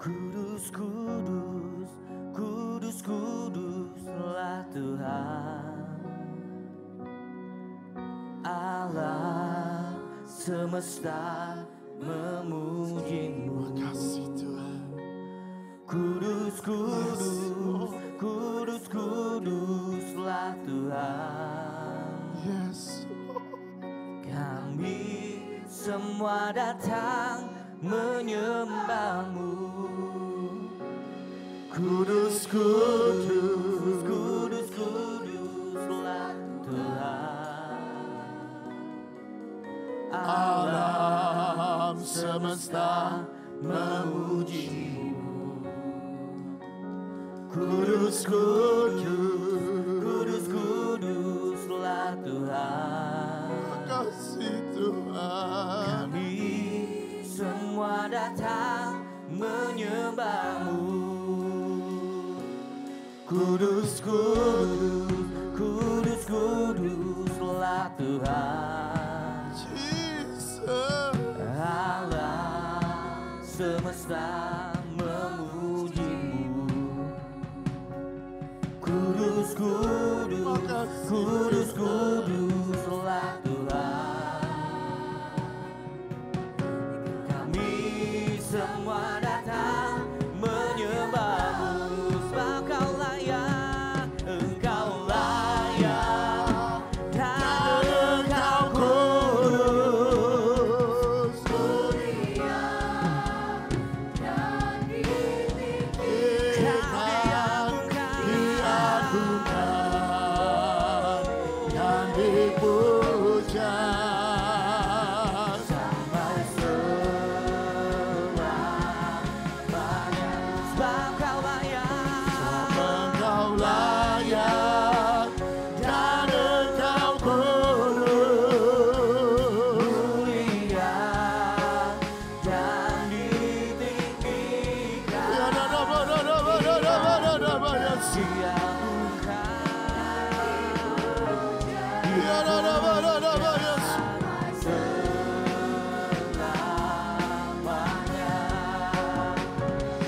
Kudus, kudus, kudus, kuduslah Tuhan Allah semesta memuji-Mu. Makasih Tuhan. Kudus, kudus, kudus, kuduslah Tuhan. Yes. Kami semua datang menyembah-Mu. Kudus, kudus, Kudus, kuduslah Tuhan alam semesta memuji-Mu. Kudus, kudus, Kudus, kuduslah Tuhan. makasih Tuhan. Kami semua datang menyembah-Mu. Kudus, kudus, Kudus, kuduslah Tuhan Jesus. Allah semesta memuji-Mu. Kudus, kudus, kudus, kuduslah Tuhan. Kami semua datang menyembah-Mu. Sebab Kau layak, Engkau layak, dan Engkau kudus. Mulia dan ditinggikan, diagungkan dan dipuja Sampai selamanya. Sebab Kau layak, Engkau layak dan Engkau kudus. mulia dan ditinggikan, selamanya.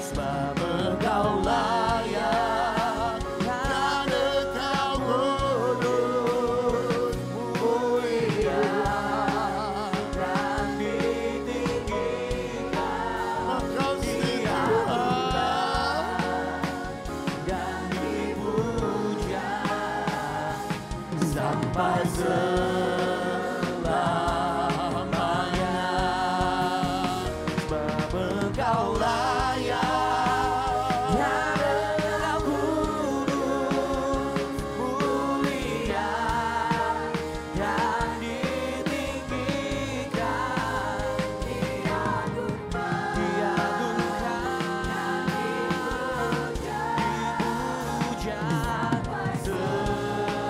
Sebab Engkau layak Dan Engkau kudus, mulia dan ditinggikan, makasih Tuhan. dan dipuja sampai selamanya. Sebab Engkau layak dan Engkau kudus, mulia dan ditinggikan, diagungkan, dipuja selamanya.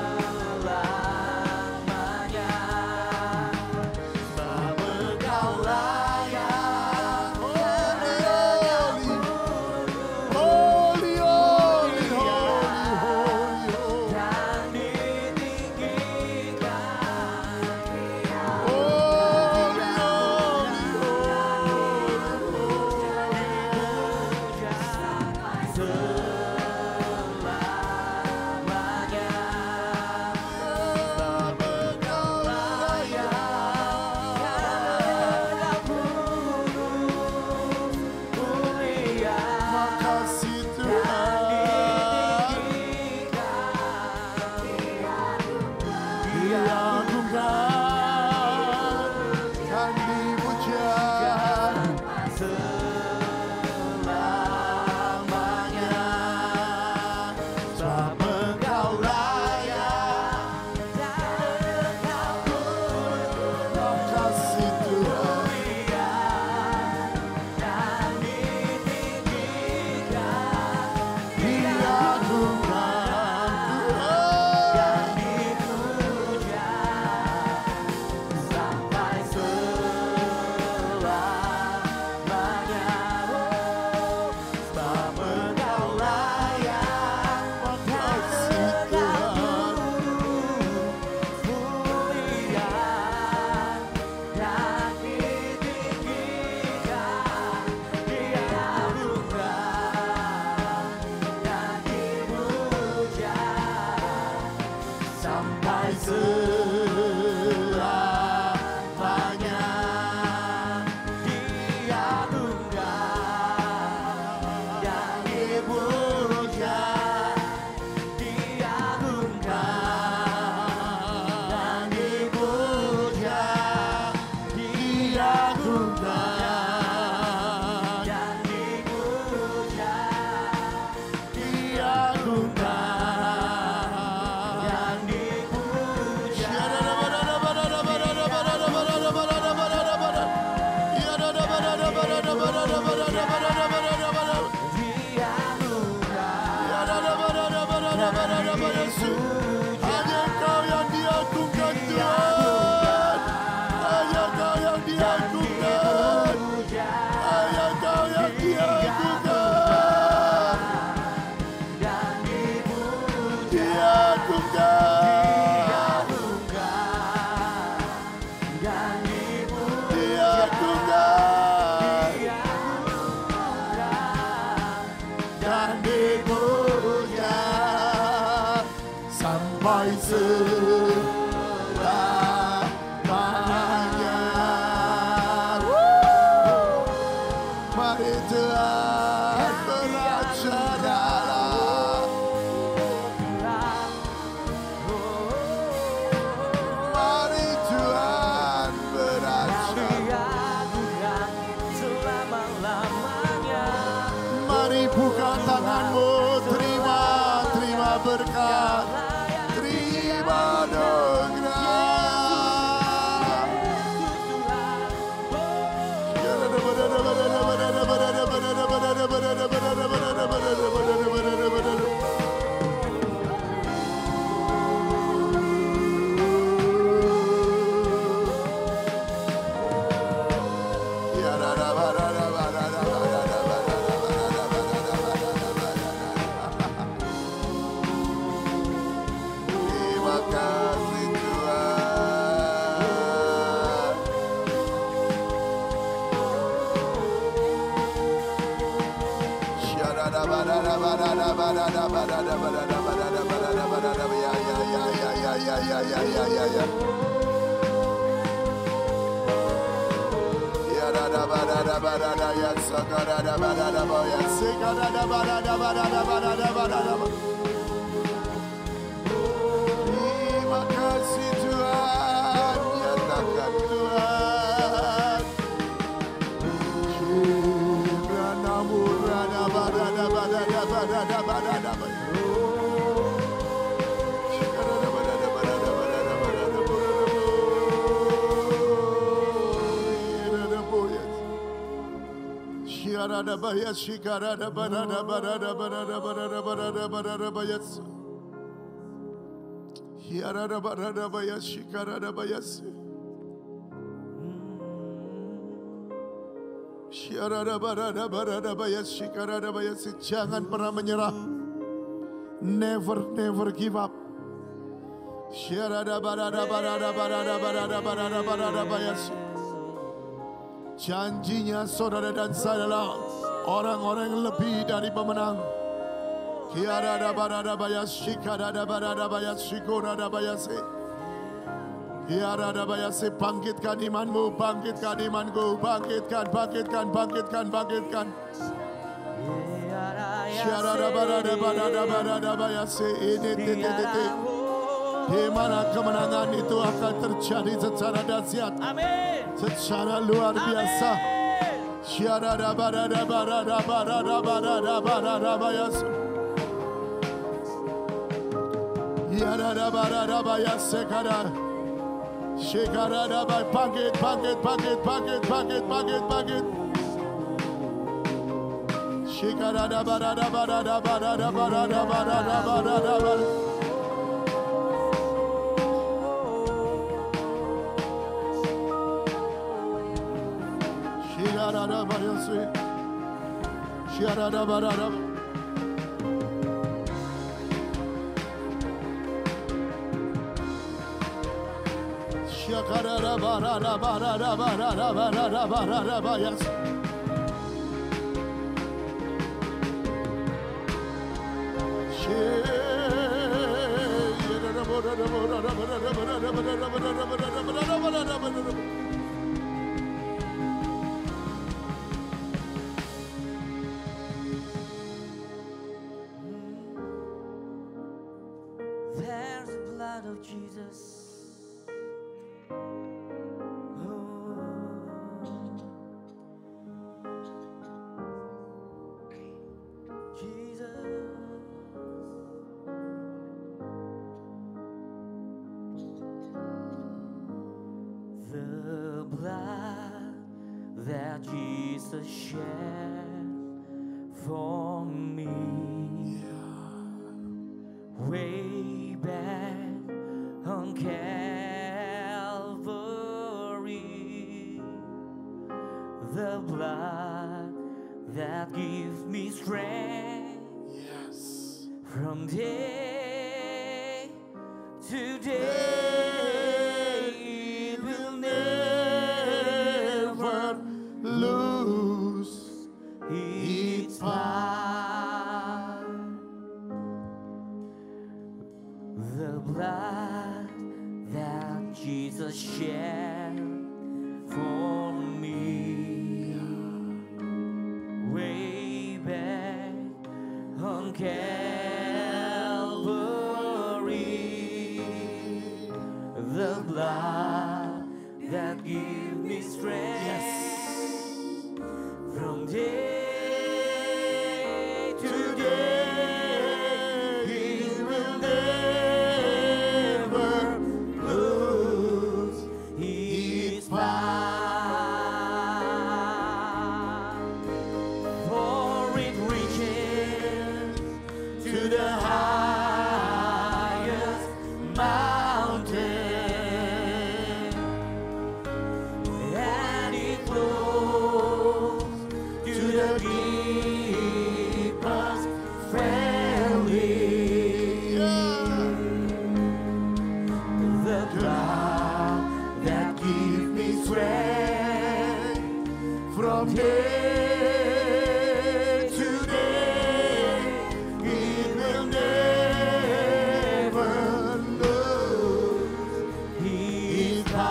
yang dipuja. Hanya Kau yang diagungkan Tuhan. Hanya Kau yang diagungkan. Hanya Kau yang diagungkan. Dan dipuja sampai selamanya. Mari Tuhan beracara. Mari Tuhan beracara. Mari buka tanganmu, terima berkat, terima Terima kasih Tuhan. Terima kasih Tuhan, nyatakan Tuhan. Jangan pernah menyerah. Never give up. Janjinya saudara dan saya adalah orang-orang yang lebih dari pemenang. Bangkitkan imanmu, bangkitkan imanku, bangkitkan. Di mana kemenangan itu akan terjadi secara dahsyat, secara luar biasa. There's the blood of Jesus. Jesus. blood that Jesus shed for me, way back on Calvary. The blood that gives me strength, Yes. from day to day. It will never Lose its power. The blood that Jesus shed for me, way back on Calvary. The blood that gives me strength, from day to day. It will never lose its power, for it reaches to the highest mountain, and it flows to the deepest valley. The blood that gives me strength, from day to day. It will never lose its power,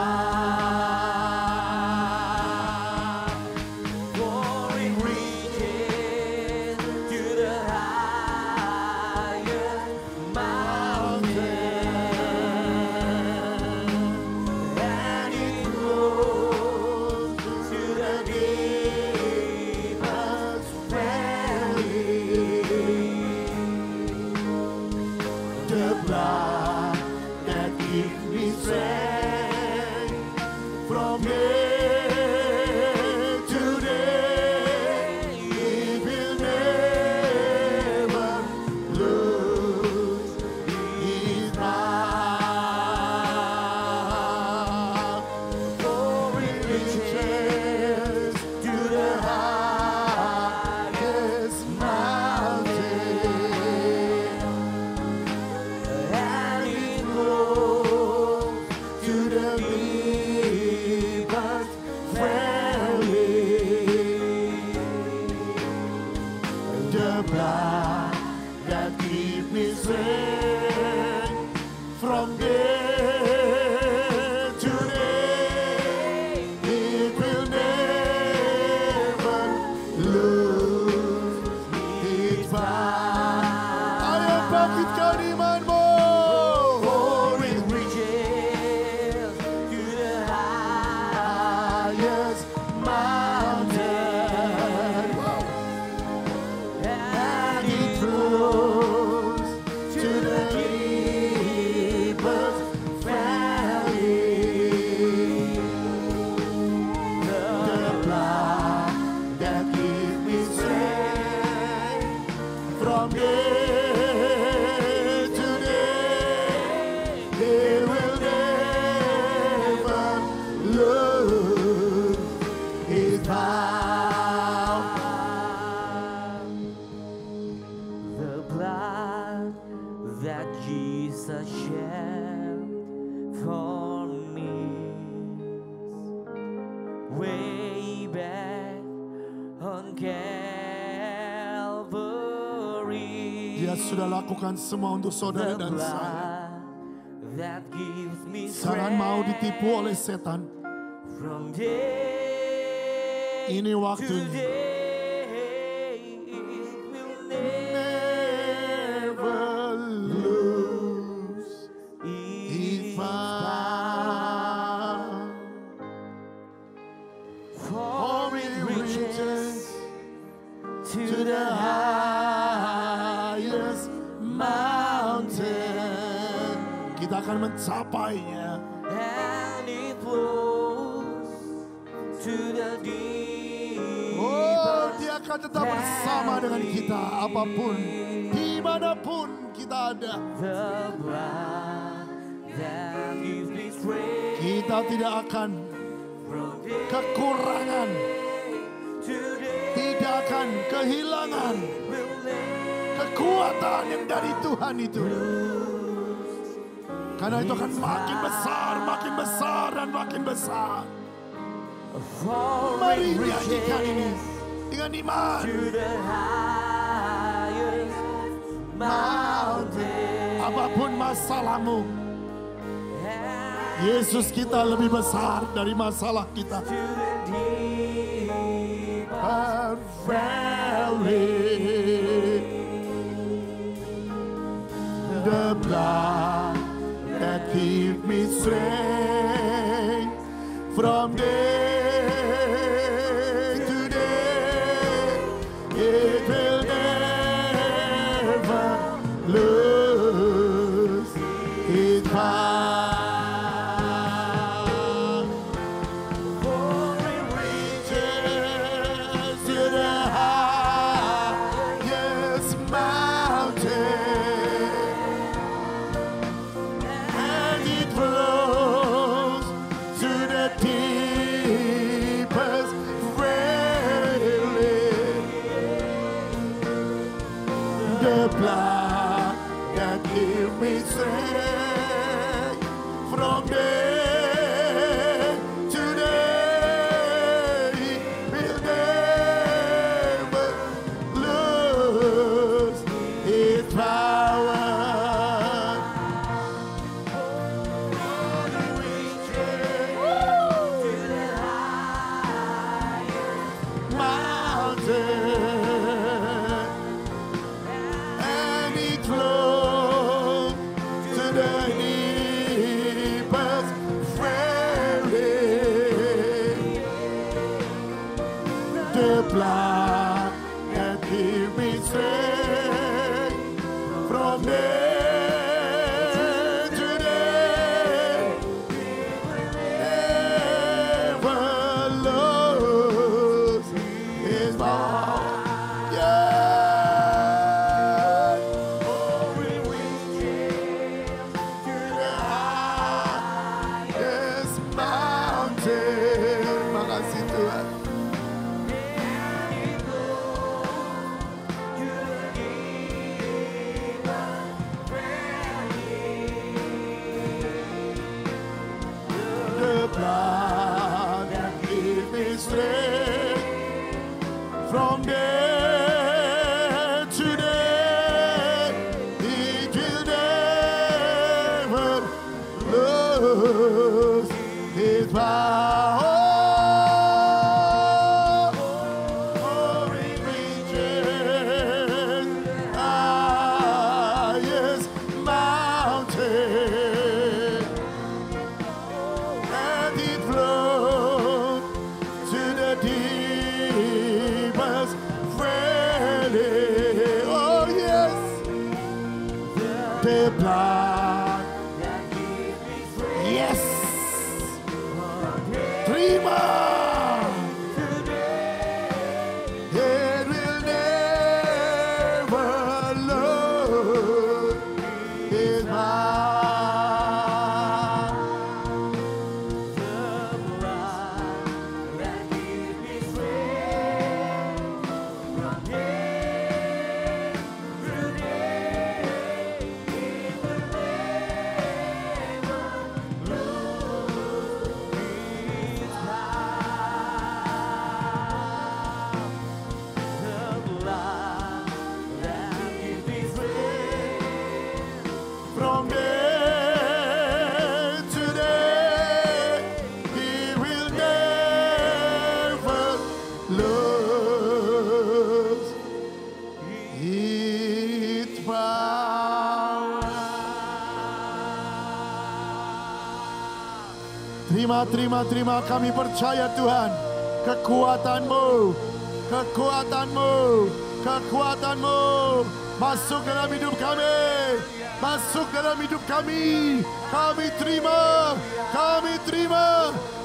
for it reaches to the highest mountain, and it flows to the deepest valley. The blood that gives me strength, from day to day. It will never lose its power, for it reaches to the highest mountain, and it goes to the deepest valley. The blood that gives me strength, from day to day. It will never lose its power. Ayo bangkitkan imanmu. For it reaches to the highest mountain, and it flows to the deepest valley. The blood that gives me strength, from day to day. It will never lose its power. The blood that Jesus shed for me, way back on Calvary. Dia sudah lakukan semua untuk saudara The dan saya. blood that gives me Jangan mau ditipu oleh setan. from day Ini to waktunya. day. It will Never lose its its power, for it reaches to to the the highest mountain. Kita akan mencapainya. and it flows Oh, dia akan tetap bersama dengan kita apapun, dimanapun kita ada. Kita tidak akan kekurangan, tidak akan kehilangan kekuatan yang dari Tuhan itu. Karena itu akan makin besar dan makin besar. Mari nyanyikan ini dengan iman. Apapun masalahmu, Yesus kita lebih besar dari masalah kita. The blood that give me strength from day to day, it will never lose its power. For it reaches to the highest mountain. The blood that give me strength from day to day will never lose its power. The blood that give me strength from day to day, never lose its power. Yeah, oh, we reach to the highest mountain. Makasih Tuhan. Blood that give me strength from day to day, it will never lose its power. Oh, it reaches the highest mountain. It flows to the deepest valley. Oh yes, the blood. Yes, terima. It will never lose its power. From day to day, He will never lose its power. Terima, kami percaya Tuhan, kekuatan-Mu masuk dalam hidup kami. masuk dalam hidup kami. Kami terima,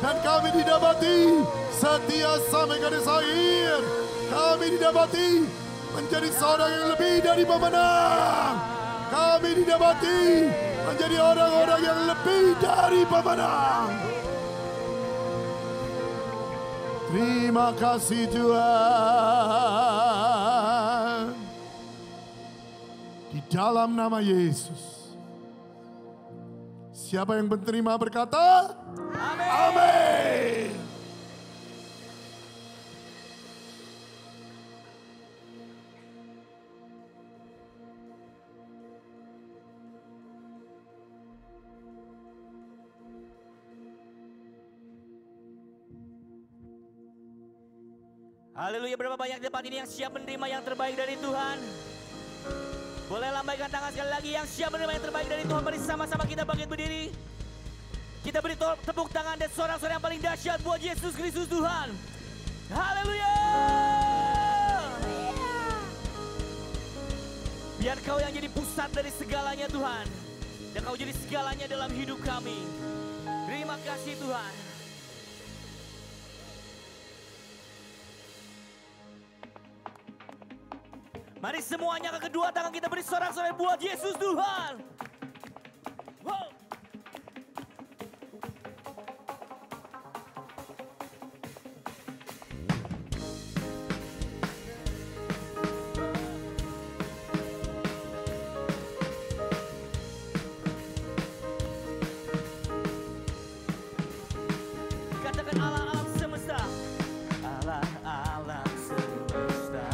dan kami didapati setia sampai garis akhir. Kami didapati menjadi seorang yang lebih dari pemenang. Kami didapati menjadi orang-orang yang lebih dari pemenang. Terima kasih Tuhan. Di dalam nama Yesus. Siapa yang menerima berkata? Amin. Amin. Haleluya, berapa banyak di tempat ini yang siap menerima yang terbaik dari Tuhan? Boleh lambaikan tangan sekali lagi yang siap menerima yang terbaik dari Tuhan. Mari sama-sama kita bangkit berdiri. Kita beri tepuk tangan dan sorak-sorai yang paling dahsyat buat Yesus Kristus Tuhan. Haleluya. Biar Kau yang jadi pusat dari segalanya Tuhan. Dan Kau jadi segalanya dalam hidup kami. Terima kasih Tuhan. Mari semuanya ke kedua tangan kita beri sorak-sorai buat Yesus Tuhan. Wow. Katakan Allah alam semesta. Allah alam semesta.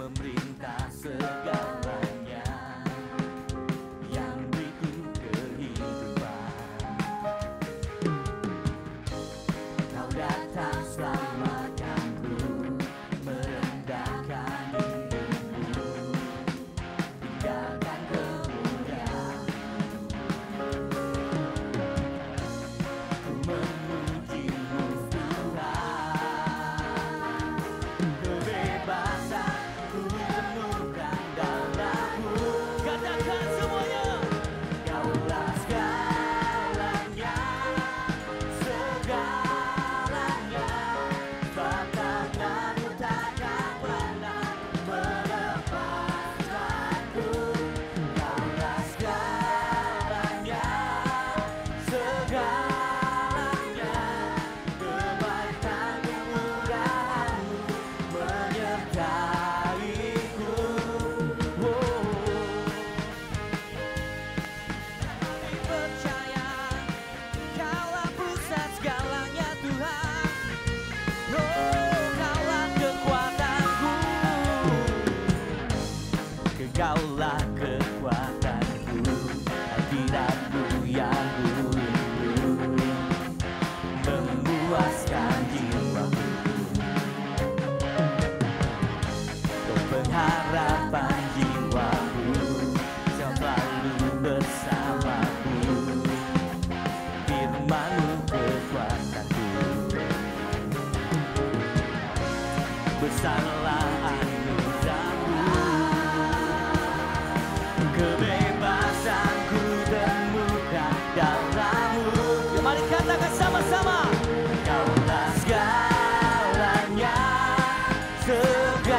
Memerintah segalanya yang beriku kehidupan. Kau datang selamatkanku, merendahkan dirimu, tinggalkan kemuliaan. Ku memujimu Tuhan, kebebasan temukan dalammu. Katakan semuanya. Kaulah segalanya, segalanya. Tanganmu takkan pernah melepaskanku. Kaulah segalanya, segalanya. Kebaikan kemurahan-Mu menyertaiku. Percaya Kaulah pusat segalanya Tuhan. Kaulah kekuatanku. Kaulah kekuatanku. Hadirat-Mu yang rindu memuaskan jiwaku. Kau pengharapan jiwaku, selalu bersamaku. Firman-Mu kekuatanku. Besarlah anugerah-Mu, kebebasanku temukan dalam-Mu. Mari katakan sama-sama. Kaulah segalanya, segalanya.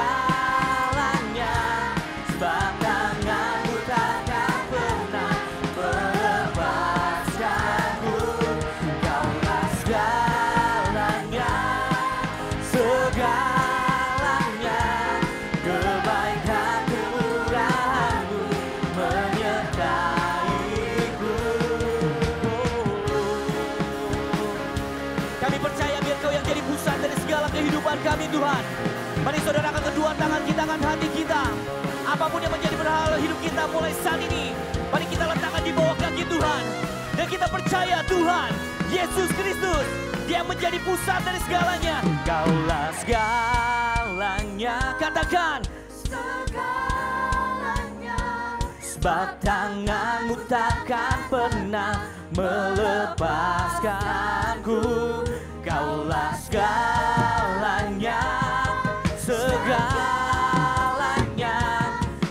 Sebab tangan-Mu takkan pernah melepaskanku. Kaulah segalanya, segalanya. Kebaikan kemurahan-Mu menyertaiku. Kami percaya biar Kau yang jadi pusat dari segala kehidupan kami Tuhan. Mari saudara angkat kedua tangan kita, angkat hati kita. Apapun yang menjadi berhala hidup kita mulai saat ini, mari kita letakkan di bawah kaki Tuhan. Dan kita percaya Tuhan, Yesus Kristus, Dia menjadi pusat dari segalanya. Kaulah segalanya. Katakan. Segalanya. Sebab tangan-Mu takkan pernah melepaskanku. Kaulah segalanya, segalanya.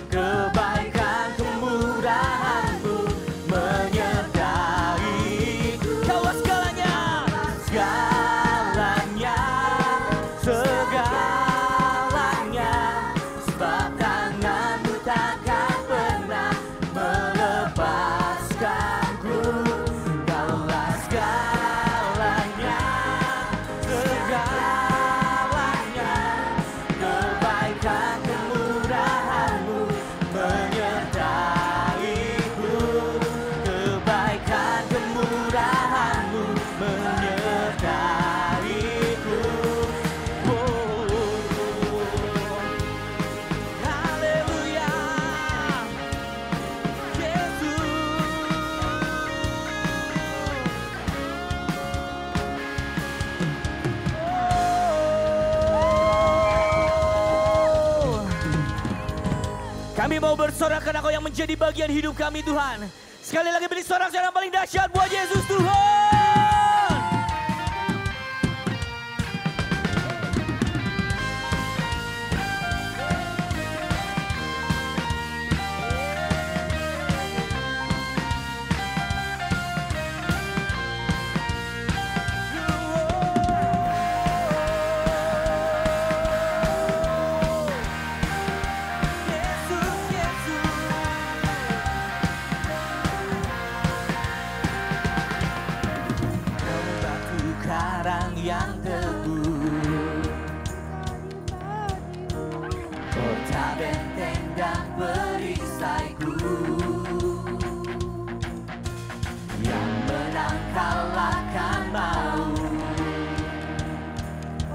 Kebaikan kemurahan Kami mau bersorak karena Kau yang menjadi bagian hidup kami Tuhan. Sekali lagi beri sorak-sorak yang paling dahsyat buat Yesus Tuhan. Yang teguh, kota benteng dan perisaiku, yang menang kalahkan maut.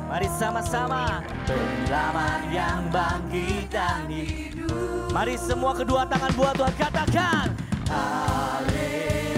Mari sama-sama penyelamat yang bangkit dan hidup. Mari semua kedua tangan buat Tuhan, katakan haleluya.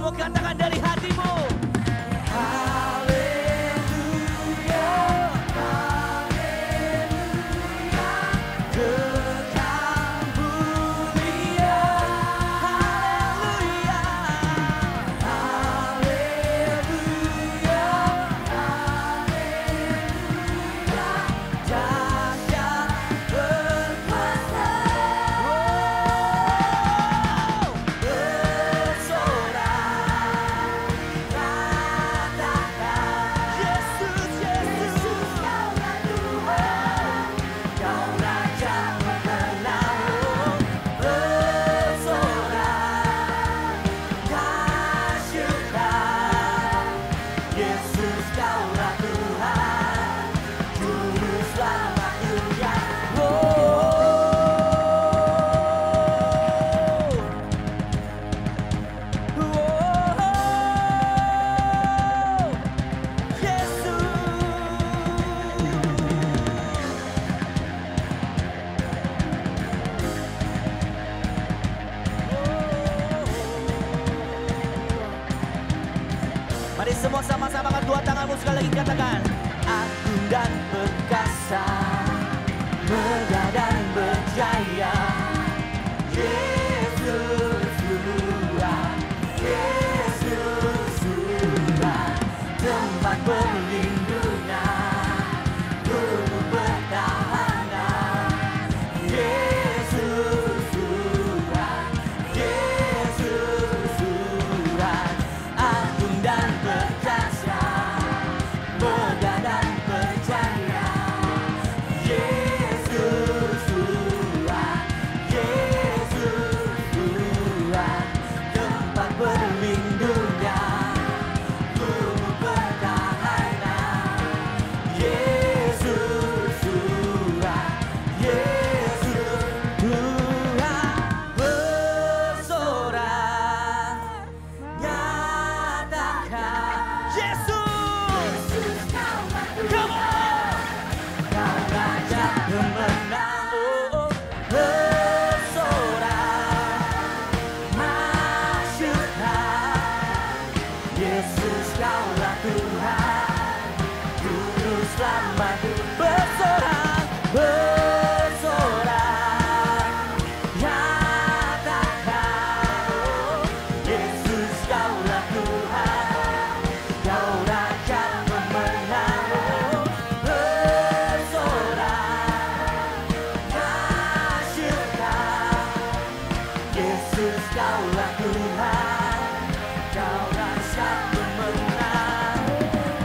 Katakan dari hatimu. Haleluya, haleluya, Kekal mulia. Haleluya, haleluya, haleluya, dahsyat berkuasa. Mari semua sama-sama angkat dua tanganmu sekali lagi, katakan agung dan perkasa, megah dan berjaya, Yesus Tuhan, Yesus Tuhan, tempat perlindungan, gunung pertahanan, Yesus Tuhan, Yesus Tuhan, agung dan perkasa, megah dan berjaya, Yesus Tuhan, Yesus Tuhan, tempat berlindungnya, gunung pertahanan. Kaulah Tuhan, Juru Selamat bersorak, bersorak, nyatakan Yesus Kaulah Tuhan, Kau Raja pemenang, bersorak, hasilkan Yesus Kaulah Tuhan, Kau Raja pemenang,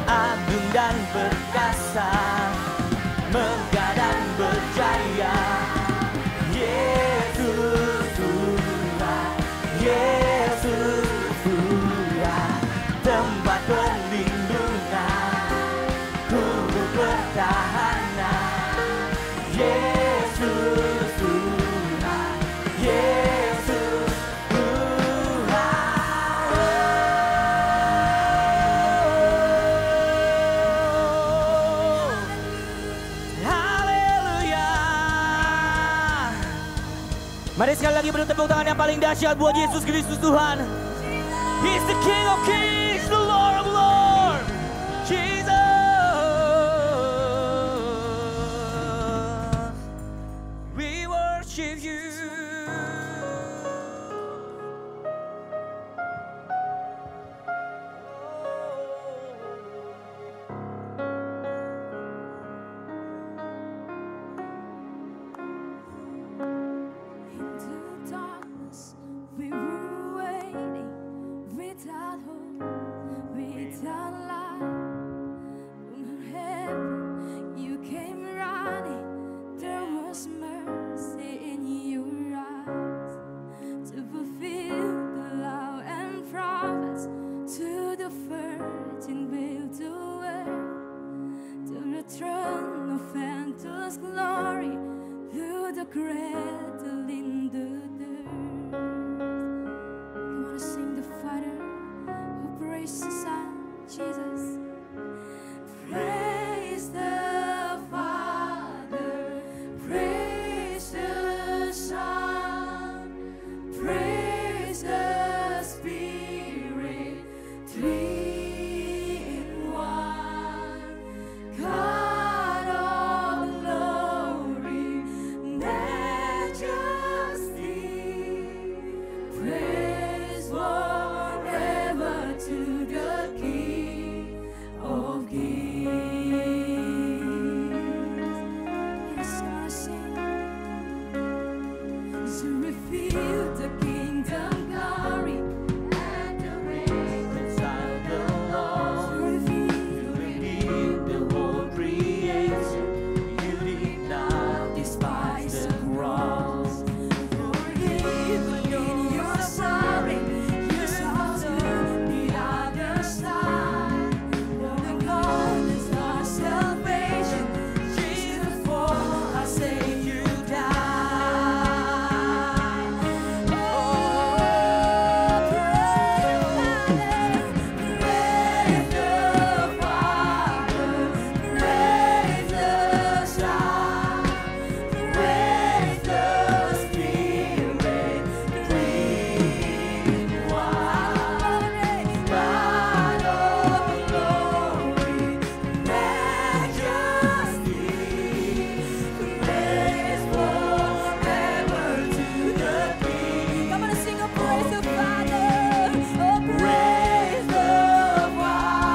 agung dan perkasa, megah dan berjaya. Yesus Tuhan, Yesus Tuhan, tempat perlindungan, guru pertahanan. Yesus Tuhan, Yesus Tuhan. Haleluya. Mari sekali lagi beri tepuk tangan yang paling dahsyat buat Yesus Kristus Tuhan. He's the King of Kings, the Lord of Lords. Jesus. We worship you. Into darkness, we were waiting, without hope, without light. From heaven, you came running. There was mercy in your eyes to fulfill the law and prophets, to the virgin veiled to wear, to the throne of endless glory, through the cradle in the dirt. Come on, sing the Father who praised the Son, Jesus. Praise the Father, praise the Son, praise the Spirit, three in one. God of glory, majesty, praise forever to the King of Kings. Yes, gonna sing to reveal the kingdom glory and the reign Inside the Lord, to reveal you redeemed the whole creation. You did not despise the cross. for even in your suffering, you saw to the other side. For the God is our salvation, Jesus for our sake you died. Oh, praise the Father, praise the Son, praise the Spirit, three in one. God of glory, majesty, praise forever to the King. Come on, sing a praise the Father, oh praise the Father,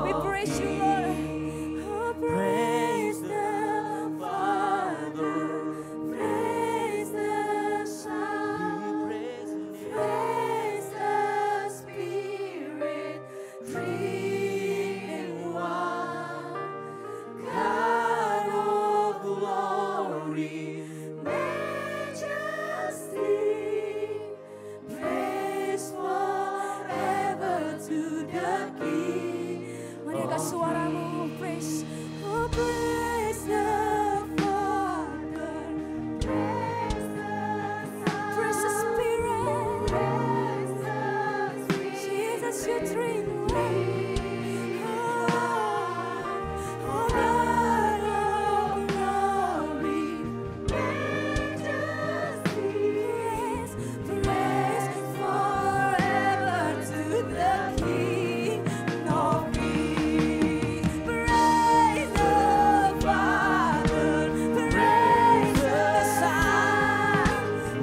We praise you, Lord. Oh, praise the Father, praise the Son, praise the Spirit, three in one. God of glory, majesty, praise forever to the King. Mari angkat suaramu, praise, oh praise the Father, praise the Spirit, Jesus, you three in one. Oh God of glory, majesty, praise forever to the King of Kings. Praise the Father, praise the Son,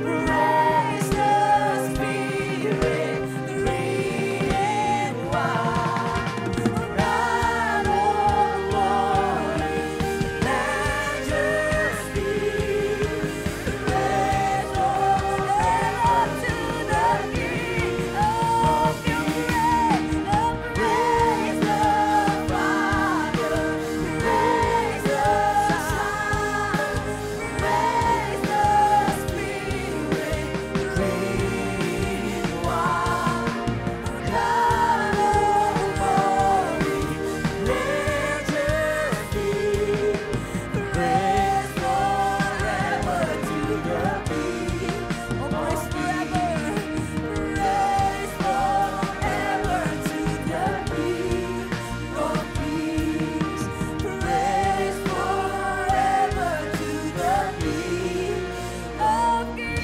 praise the Spirit, three in one. God of glory, majesty, praise forever to the King of Kings. Praise the Father, praise the Son, praise the Spirit, three in one. God of glory, majesty, praise forever to the King. Oh, praise forever, praise forever to the King of Kings. Praise forever to the King of Kings.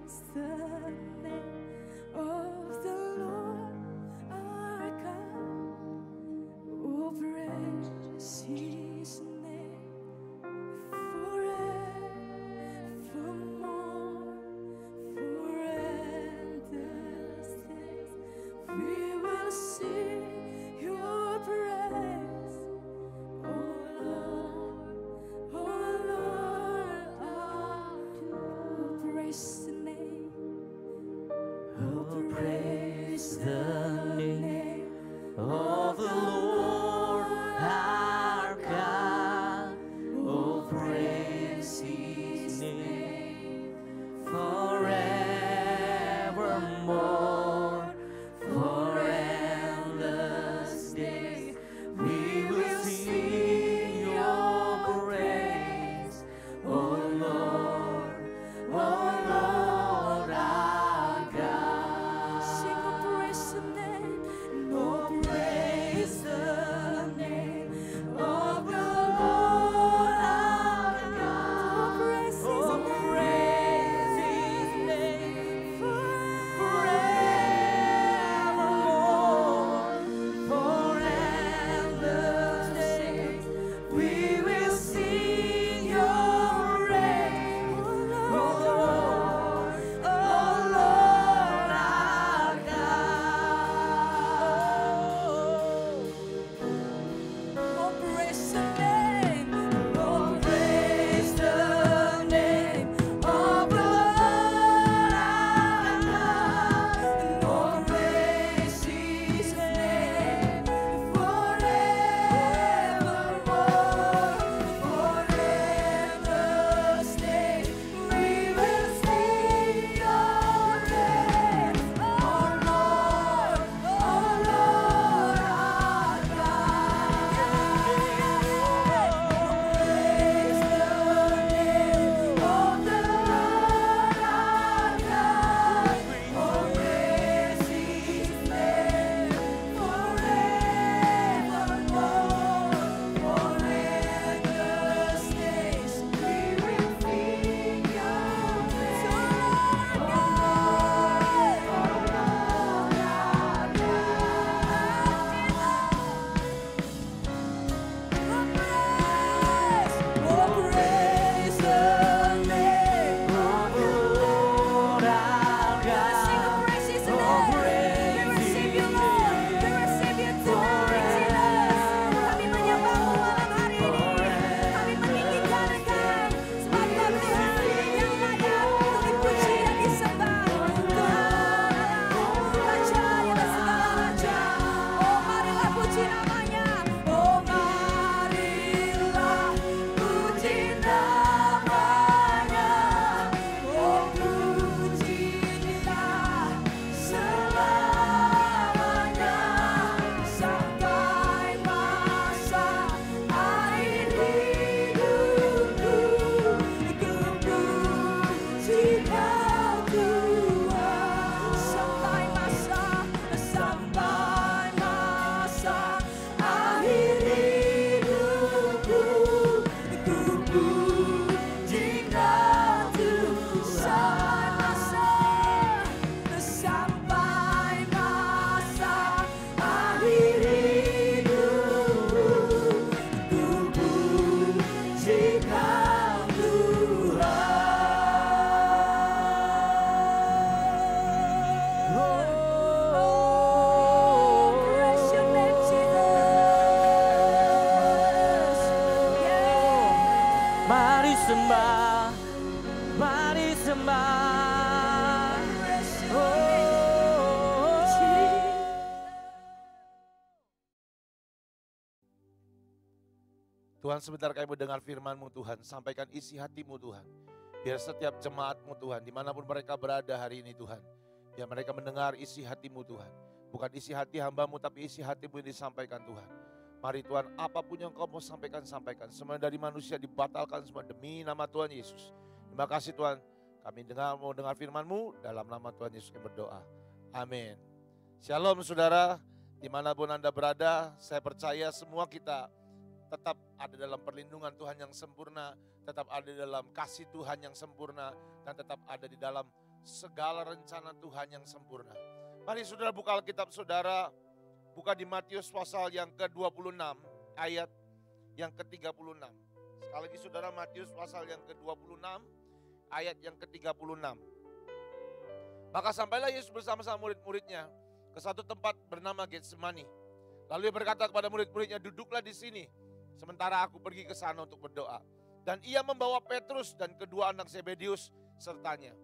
praise the name of the Lord our God. Oh, praise His name forevermore, for endless days. We will sing Your praise, oh Lord, praise the name, oh praise the name of the Lord our God. Oh, praise His name forevermore, for endless days. We will sing Your praise, oh Lord our God. Sing, oh praise the name, oh praise the name of the Lord our God. Oh praise His Oh, praise His name forevermore, for endless days. We will sing Your praise, oh Lord our God. Oh praise the name, oh praise the name of the Lord our God. Oh praise His name forevermore, for endless days. We will sing Your praise, oh Lord our Mari sembah, mari sembah. Tuhan, sebentar kami mendengar firman-Mu Tuhan, sampaikan isi hati-Mu Tuhan. Biar setiap jemaat-Mu Tuhan, dimanapun mereka berada hari ini Tuhan, biar mereka mendengar isi hati-Mu Tuhan. Bukan isi hati hamba-Mu, tapi isi hati-Mu yang disampaikan Tuhan. Mari Tuhan, apapun yang Kau mau sampaikan, sampaikan. Semua dari manusia dibatalkan semua demi nama Tuhan Yesus. Terima kasih Tuhan, kami mau dengar firman-Mu, dalam nama Tuhan Yesus kami berdoa. Amin. Shalom saudara, dimanapun Anda berada, saya percaya semua kita tetap ada dalam perlindungan Tuhan yang sempurna, tetap ada dalam kasih Tuhan yang sempurna, dan tetap ada di dalam segala rencana Tuhan yang sempurna. Mari saudara buka Alkitab saudara, buka di Matius pasal yang ke-26 ayat yang ke-36. Sekali lagi saudara, Matius pasal yang ke-26 ayat yang ke-36. Maka sampailah Yesus bersama-sama murid-muridnya ke satu tempat bernama Getsemani. Lalu ia berkata kepada murid-muridnya, duduklah di sini sementara aku pergi ke sana untuk berdoa. Dan ia membawa Petrus dan kedua anak Zebedius sertanya.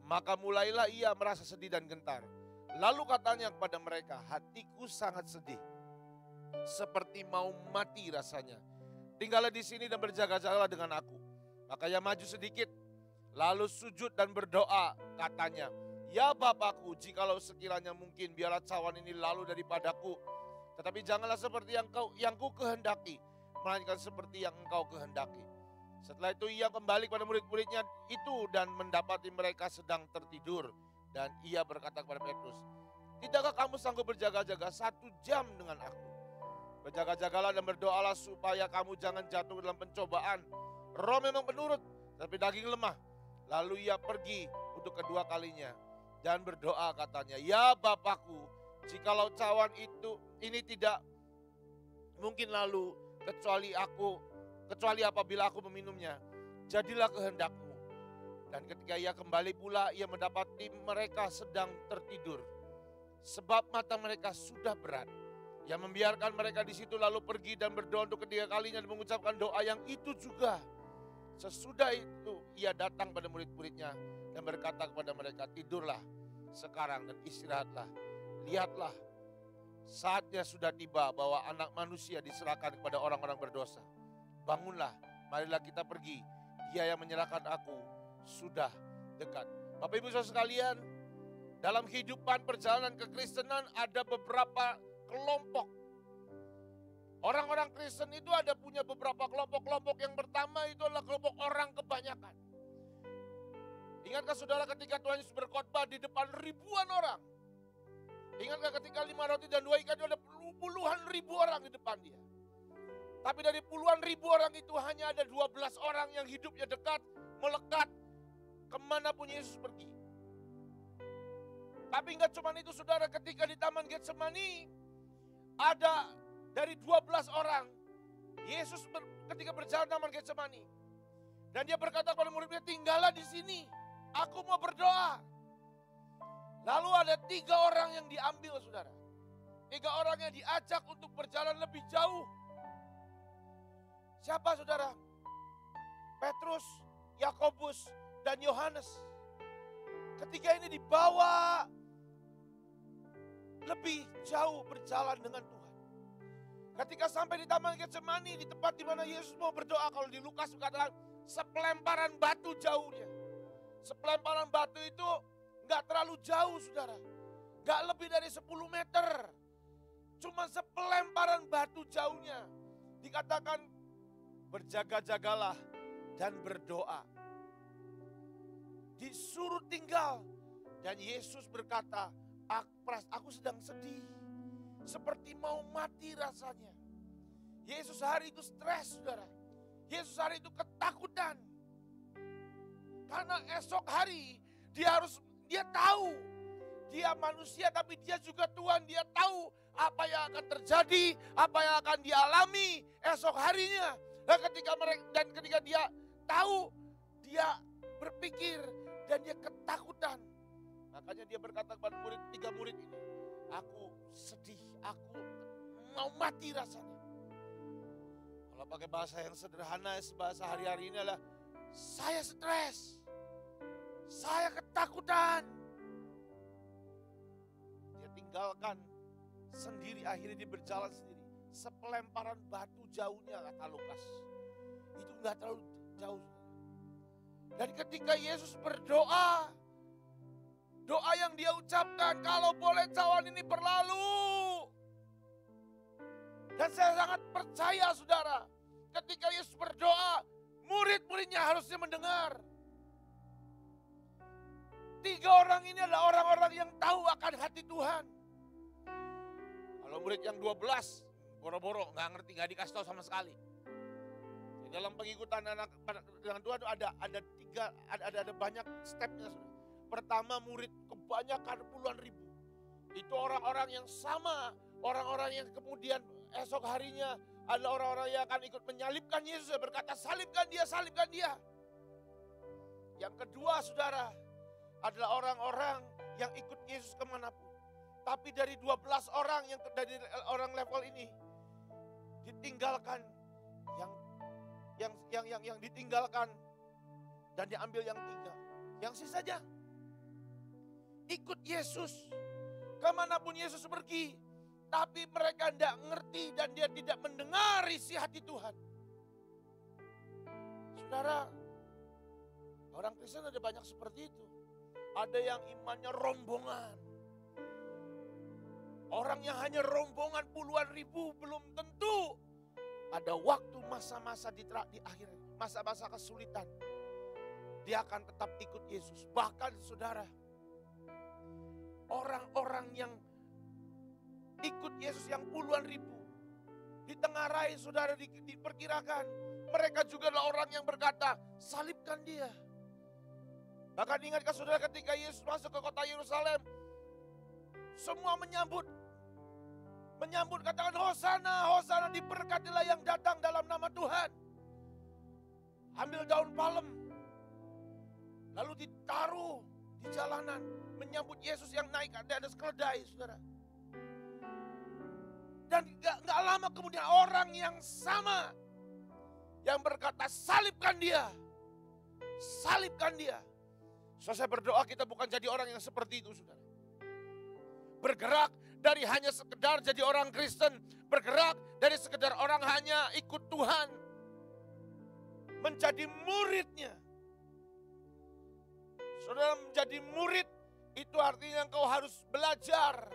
Maka mulailah ia merasa sedih dan gentar. Lalu katanya kepada mereka, hatiku sangat sedih, seperti mau mati rasanya. Tinggallah di sini dan berjaga-jagalah dengan aku. Maka ia maju sedikit, lalu sujud dan berdoa, katanya, ya Bapakku, jikalau sekiranya mungkin biarlah cawan ini lalu daripadaku. Tetapi janganlah seperti yang ku kehendaki, melainkan seperti yang engkau kehendaki. Setelah itu ia kembali kepada murid-muridnya itu dan mendapati mereka sedang tertidur. Dan ia berkata kepada Petrus, tidakkah kamu sanggup berjaga-jaga 1 jam dengan aku? Berjaga-jagalah dan berdoalah supaya kamu jangan jatuh dalam pencobaan. Roh memang penurut, tapi daging lemah. Lalu ia pergi untuk kedua kalinya dan berdoa katanya, ya Bapakku, jikalau cawan ini tidak mungkin lalu kecuali apabila aku meminumnya, jadilah kehendakmu. Dan ketika ia kembali pula, ia mendapati mereka sedang tertidur, sebab mata mereka sudah berat. Ia membiarkan mereka di situ lalu pergi dan berdoa untuk ketiga kalinya dan mengucapkan doa yang itu juga. Sesudah itu ia datang pada murid-muridnya dan berkata kepada mereka, tidurlah sekarang dan istirahatlah. Lihatlah, saatnya sudah tiba bahwa anak manusia diserahkan kepada orang-orang berdosa. Bangunlah, marilah kita pergi. Dia yang menyerahkan aku sudah dekat. Bapak Ibu Saudara sekalian, dalam kehidupan perjalanan kekristenan ada beberapa kelompok. Orang-orang Kristen itu ada punya beberapa kelompok. Kelompok yang pertama itu adalah kelompok orang kebanyakan. Ingatkah saudara ketika Tuhan Yesus berkhotbah di depan ribuan orang? Ingatkah ketika 5 roti dan 2 ikan itu ada puluhan ribu orang di depan dia? Tapi dari puluhan ribu orang itu hanya ada 12 orang yang hidupnya dekat, melekat, kemanapun Yesus pergi. Tapi enggak cuma itu saudara, ketika di Taman Getsemani ada dari 12 orang, Yesus ketika berjalan Taman Getsemani. Dan dia berkata kepada muridnya, tinggallah di sini, aku mau berdoa. Lalu ada 3 orang yang diambil saudara. 3 orang yang diajak untuk berjalan lebih jauh. Siapa saudara? Petrus, Yakobus, dan Yohanes. Ketiga ini dibawa lebih jauh berjalan dengan Tuhan. Ketika sampai di Taman Getsemani, di tempat di mana Yesus mau berdoa, kalau di Lukas katakan sepelemparan batu jauhnya. Sepelemparan batu itu nggak terlalu jauh saudara, nggak lebih dari 10 meter. Cuma sepelemparan batu jauhnya. Dikatakan berjaga-jagalah dan berdoa. Disuruh tinggal. Dan Yesus berkata, aku sedang sedih, seperti mau mati rasanya. Yesus hari itu stres saudara. Yesus hari itu ketakutan. Karena esok hari dia tahu. Dia manusia tapi dia juga Tuhan. Dia tahu apa yang akan terjadi, apa yang akan dialami esok harinya. Dan ketika dia tahu, dia berpikir dan dia ketakutan. Makanya dia berkata kepada 3 murid ini, aku sedih, aku mau mati rasanya. Kalau pakai bahasa yang sederhana, bahasa hari-hari ini adalah saya stres, saya ketakutan. Dia tinggalkan sendiri, akhirnya dia berjalan sendiri. Sepelemparan batu jauhnya kata Lukas. Itu enggak terlalu jauh. Dan ketika Yesus berdoa, doa yang dia ucapkan, kalau boleh cawan ini berlalu. Dan saya sangat percaya saudara, ketika Yesus berdoa, murid-muridnya harusnya mendengar. 3 orang ini adalah orang-orang yang tahu akan hati Tuhan. Kalau murid yang 12, boro-boro, nggak ngerti, nggak dikasih tahu sama sekali. Di dalam pengikutan anak dengan Tuhan itu ada banyak stepnya. Pertama murid kebanyakan puluhan ribu. Itu orang-orang yang sama, orang-orang yang kemudian esok harinya ada orang-orang yang akan ikut menyalibkan Yesus, berkata salibkan dia, salibkan dia. Yang kedua saudara, adalah orang-orang yang ikut Yesus kemanapun. Tapi dari 12 orang yang dari orang level ini, ditinggalkan yang ditinggalkan dan diambil yang 3. Yang sisanya ikut Yesus kemanapun Yesus pergi. Tapi mereka tidak ngerti dan dia tidak mendengar isi hati Tuhan. Saudara, orang Kristen ada banyak seperti itu. Ada yang imannya rombongan. Orang yang hanya rombongan puluhan ribu belum tentu. Ada waktu masa-masa di akhir, masa-masa kesulitan. Dia akan tetap ikut Yesus. Bahkan saudara, orang-orang yang ikut Yesus yang puluhan ribu. Ditengarai saudara diperkirakan. Mereka juga adalah orang yang berkata, salibkan dia. Bahkan ingatkah saudara ketika Yesus masuk ke kota Yerusalem. Semua menyambut. Katakan Hosana, Hosana, diberkatilah yang datang dalam nama Tuhan. Ambil daun palem. Lalu ditaruh di jalanan. Menyambut Yesus yang naik di atas keledai saudara. Dan gak lama kemudian orang yang sama. Yang berkata salibkan dia. Salibkan dia. So, saya berdoa kita bukan jadi orang yang seperti itu saudara. Bergerak dari hanya sekedar jadi orang Kristen. Bergerak dari sekedar orang hanya ikut Tuhan. Menjadi muridnya. Saudara, menjadi murid itu artinya engkau harus belajar.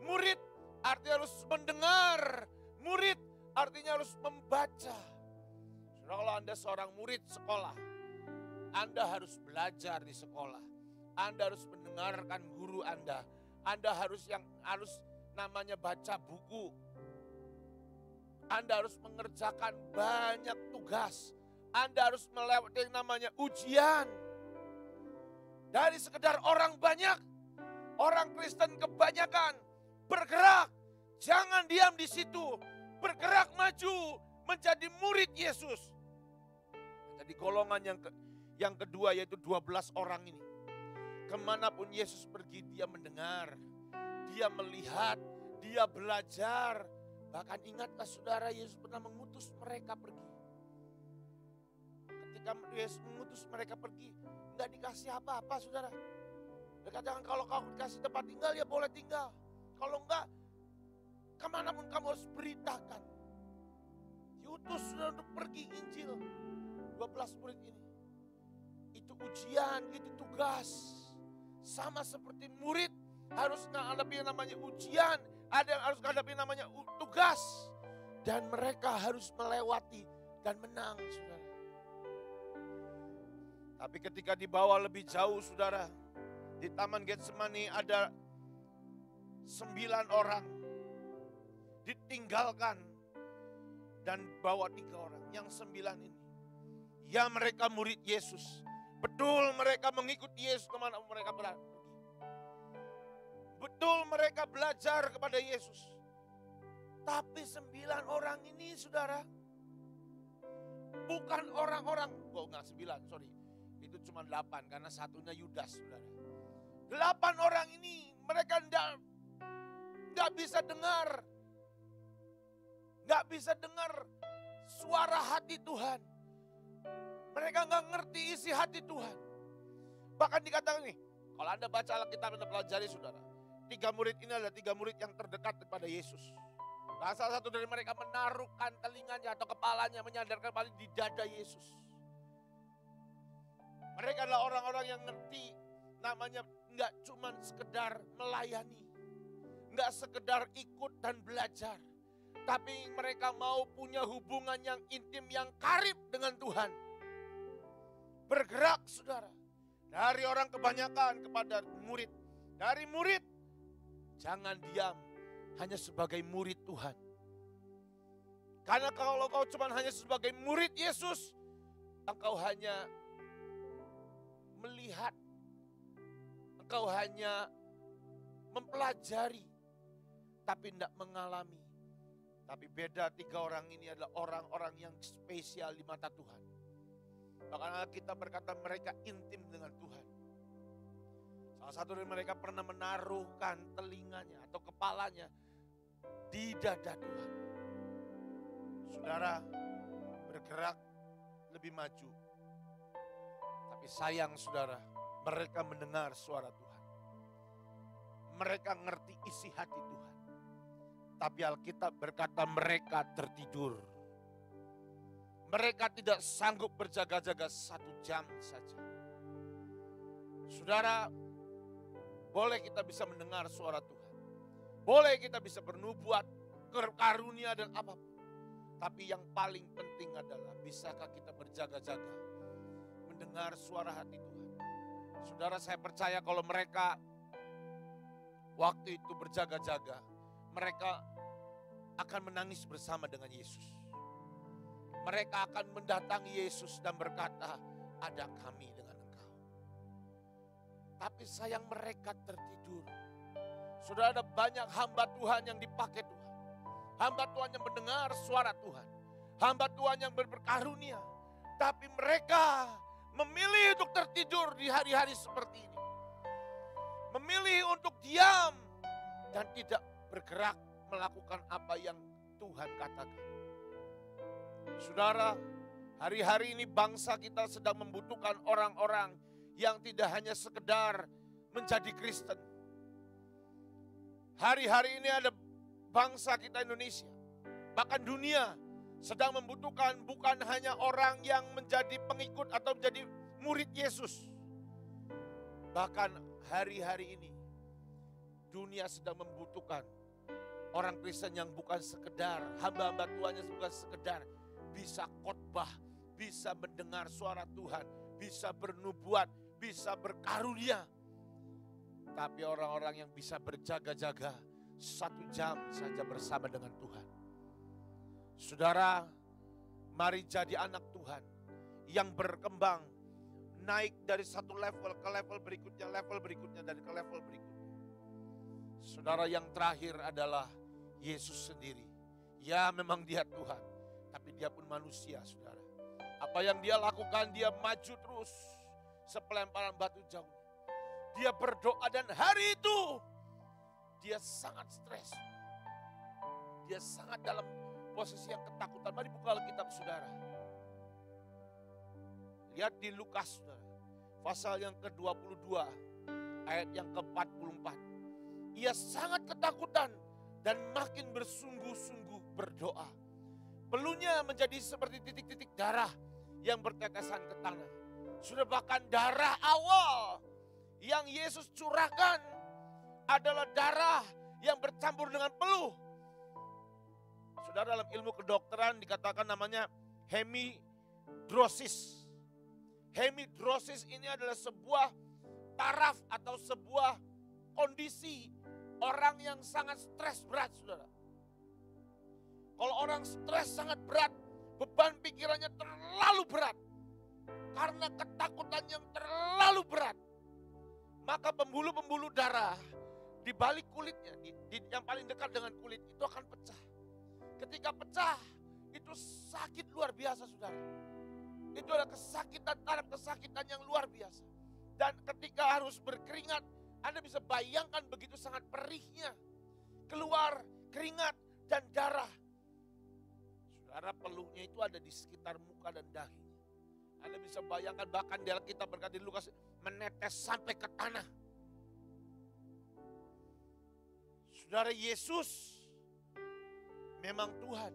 Murid artinya harus mendengar. Murid artinya harus membaca. Saudara, kalau Anda seorang murid sekolah, Anda harus belajar di sekolah. Anda harus mendengarkan guru Anda. Anda harus namanya baca buku. Anda harus mengerjakan banyak tugas. Anda harus melewati yang namanya ujian. Dari sekedar orang banyak, orang Kristen kebanyakan bergerak. Jangan diam di situ. Bergerak maju menjadi murid Yesus. Jadi golongan yang kedua yaitu 12 orang ini. Kemanapun Yesus pergi dia mendengar. Dia melihat. Dia belajar. Bahkan ingatkah saudara Yesus pernah mengutus mereka pergi. Ketika Yesus mengutus mereka pergi. Enggak dikasih apa-apa saudara. Dia katakan kalau kau dikasih tempat tinggal ya boleh tinggal. Kalau enggak, kemanapun kamu harus beritakan. Diutus saudara untuk pergi Injil. 12 murid ini. Itu ujian, itu tugas. Sama seperti murid harus menghadapi yang namanya ujian. Ada yang harus menghadapi yang namanya tugas. Dan mereka harus melewati dan menang saudara. Tapi ketika dibawa lebih jauh saudara. Di Taman Getsemani ada 9 orang. Ditinggalkan. Dan bawa 3 orang. Yang 9 ini. Ya mereka murid Yesus. Betul mereka mengikuti Yesus kemana mereka pergi. Betul mereka belajar kepada Yesus. Tapi 9 orang ini saudara. Bukan orang-orang. Enggak 9 sorry. Itu cuma 8 karena satunya Yudas saudara. 8 orang ini mereka enggak bisa dengar. Enggak bisa dengar suara hati Tuhan. Mereka enggak ngerti isi hati Tuhan. Bahkan dikatakan nih, kalau Anda baca Alkitab Anda pelajari saudara. 3 murid ini adalah 3 murid yang terdekat kepada Yesus. Nah, salah satu dari mereka menaruhkan telinganya atau kepalanya menyandarkan kepala di dada Yesus. Mereka adalah orang-orang yang ngerti namanya enggak cuma sekedar melayani. Enggak sekedar ikut dan belajar. Tapi mereka mau punya hubungan yang intim, yang karib dengan Tuhan. Bergerak saudara. Dari orang kebanyakan kepada murid. Dari murid, jangan diam. Hanya sebagai murid Tuhan. Karena kalau kau cuma hanya sebagai murid Yesus. Engkau hanya melihat engkau hanya mempelajari, tapi tidak mengalami. Tapi beda 3 orang ini adalah orang-orang yang spesial di mata Tuhan. Bahkan kita berkata mereka intim dengan Tuhan. Salah satu dari mereka pernah menaruhkan telinganya atau kepalanya di dada Tuhan. Saudara bergerak lebih maju. Tapi sayang saudara, mereka mendengar suara Tuhan. Mereka ngerti isi hati Tuhan. Tapi Alkitab berkata mereka tertidur. Mereka tidak sanggup berjaga-jaga 1 jam saja. Saudara, boleh kita bisa mendengar suara Tuhan. Boleh kita bisa bernubuat, karunia dan apapun. Tapi yang paling penting adalah bisakah kita berjaga-jaga mendengar suara hati Tuhan. Saudara, saya percaya kalau mereka waktu itu berjaga-jaga, mereka akan menangis bersama dengan Yesus. Mereka akan mendatangi Yesus dan berkata, ada kami dengan engkau. Tapi sayang mereka tertidur. Sudah ada banyak hamba Tuhan yang dipakai Tuhan. Hamba Tuhan yang mendengar suara Tuhan. Hamba Tuhan yang berkarunia. Tapi mereka memilih untuk tertidur di hari-hari seperti ini. Memilih untuk diam dan tidak bergerak melakukan apa yang Tuhan katakan. Saudara, hari-hari ini bangsa kita sedang membutuhkan orang-orang yang tidak hanya sekedar menjadi Kristen. Hari-hari ini ada bangsa kita Indonesia, bahkan dunia sedang membutuhkan bukan hanya orang yang menjadi pengikut atau menjadi murid Yesus. Bahkan hari-hari ini dunia sedang membutuhkan orang Kristen yang bukan sekedar hamba-hamba Tuhan, yang bukan sekedar bisa khotbah, bisa mendengar suara Tuhan, bisa bernubuat, bisa berkarunia. Tapi orang-orang yang bisa berjaga-jaga 1 jam saja bersama dengan Tuhan. Saudara, mari jadi anak Tuhan yang berkembang, naik dari satu level ke level berikutnya, dari ke level berikutnya. Saudara, yang terakhir adalah Yesus sendiri. Ya, memang dia Tuhan, tapi dia pun manusia, saudara. Apa yang dia lakukan, dia maju terus sepelemparan batu jauh. Dia berdoa dan hari itu dia sangat stres. Dia sangat dalam posisi yang ketakutan. Mari buka Alkitab, saudara. Lihat di Lukas, saudara. Pasal yang ke-22, ayat yang ke-44. Ia sangat ketakutan dan makin bersungguh-sungguh berdoa. Pelunya menjadi seperti titik-titik darah yang bertetesan ke tanah. Sudah bahkan darah awal yang Yesus curahkan adalah darah yang bercampur dengan peluh. Saudara, dalam ilmu kedokteran dikatakan namanya hemidrosis. Hemidrosis ini adalah sebuah taraf atau sebuah kondisi orang yang sangat stres berat, saudara. Kalau orang stres sangat berat, beban pikirannya terlalu berat. Karena ketakutan yang terlalu berat. Maka pembuluh-pembuluh darah di balik kulitnya, yang paling dekat dengan kulit itu akan pecah. Ketika pecah, itu sakit luar biasa, saudara. Itu adalah kesakitan, taraf kesakitan yang luar biasa. Dan ketika harus berkeringat, Anda bisa bayangkan begitu sangat perihnya. Keluar keringat dan darah. Saudara, peluhnya itu ada di sekitar muka dan dahinya. Anda bisa bayangkan bahkan di Alkitab berkata di Lukas menetes sampai ke tanah. Saudara, Yesus memang Tuhan.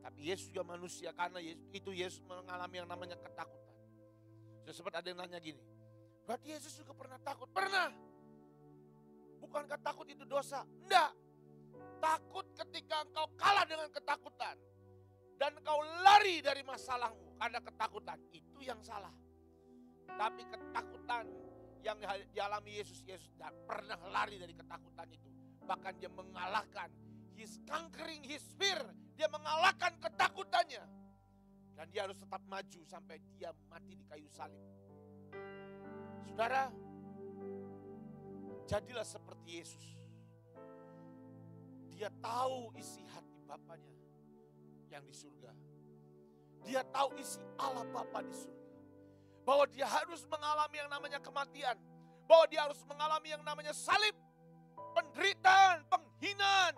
Tapi Yesus juga manusia karena itu Yesus mengalami yang namanya ketakutan. Sudah sempat ada yang nanya gini, berarti Yesus juga pernah takut? Pernah. Bukankah takut itu dosa? Enggak. Takut ketika engkau kalah dengan ketakutan. Dan engkau lari dari masalahmu karena ketakutan. Itu yang salah. Tapi ketakutan yang dialami Yesus tidak pernah lari dari ketakutan itu. Bahkan dia mengalahkan. He's conquering his fear. Dia mengalahkan ketakutannya. Dan dia harus tetap maju sampai dia mati di kayu salib. Saudara, Jadilah seperti Yesus. Dia tahu isi hati Bapanya yang di surga. Dia tahu isi Allah Bapa di surga. Bahwa dia harus mengalami yang namanya kematian. Bahwa dia harus mengalami yang namanya salib. Penderitaan, penghinaan.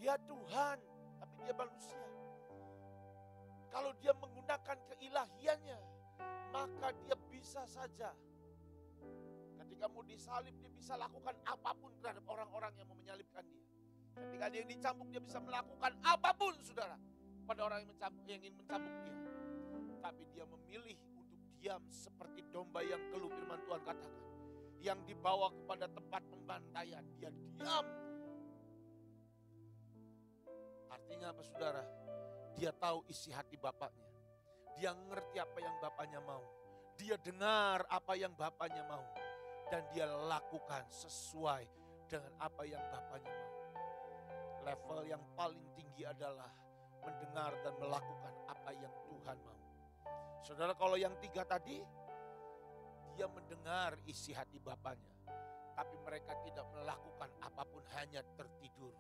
Dia Tuhan, tapi dia manusia. Kalau dia menggunakan keilahiannya, maka dia bisa saja. Ketika mau disalib, dia bisa lakukan apapun terhadap orang-orang yang mau menyalibkan dia. Ketika dia dicambuk, dia bisa melakukan apapun, saudara, pada orang yang ingin mencambuk dia. Tapi dia memilih untuk diam seperti domba yang keluh, firman Tuhan katakan. Yang dibawa kepada tempat pembantaian, dia diam. Artinya apa, saudara? Dia tahu isi hati Bapaknya. Dia ngerti apa yang Bapaknya mau. Dia dengar apa yang Bapaknya mau. Dan dia lakukan sesuai dengan apa yang Bapaknya mau. Level yang paling tinggi adalah mendengar dan melakukan apa yang Tuhan mau. Saudara, kalau yang 3 tadi, dia mendengar isi hati Bapaknya. Tapi mereka tidak melakukan apapun, hanya tertidur.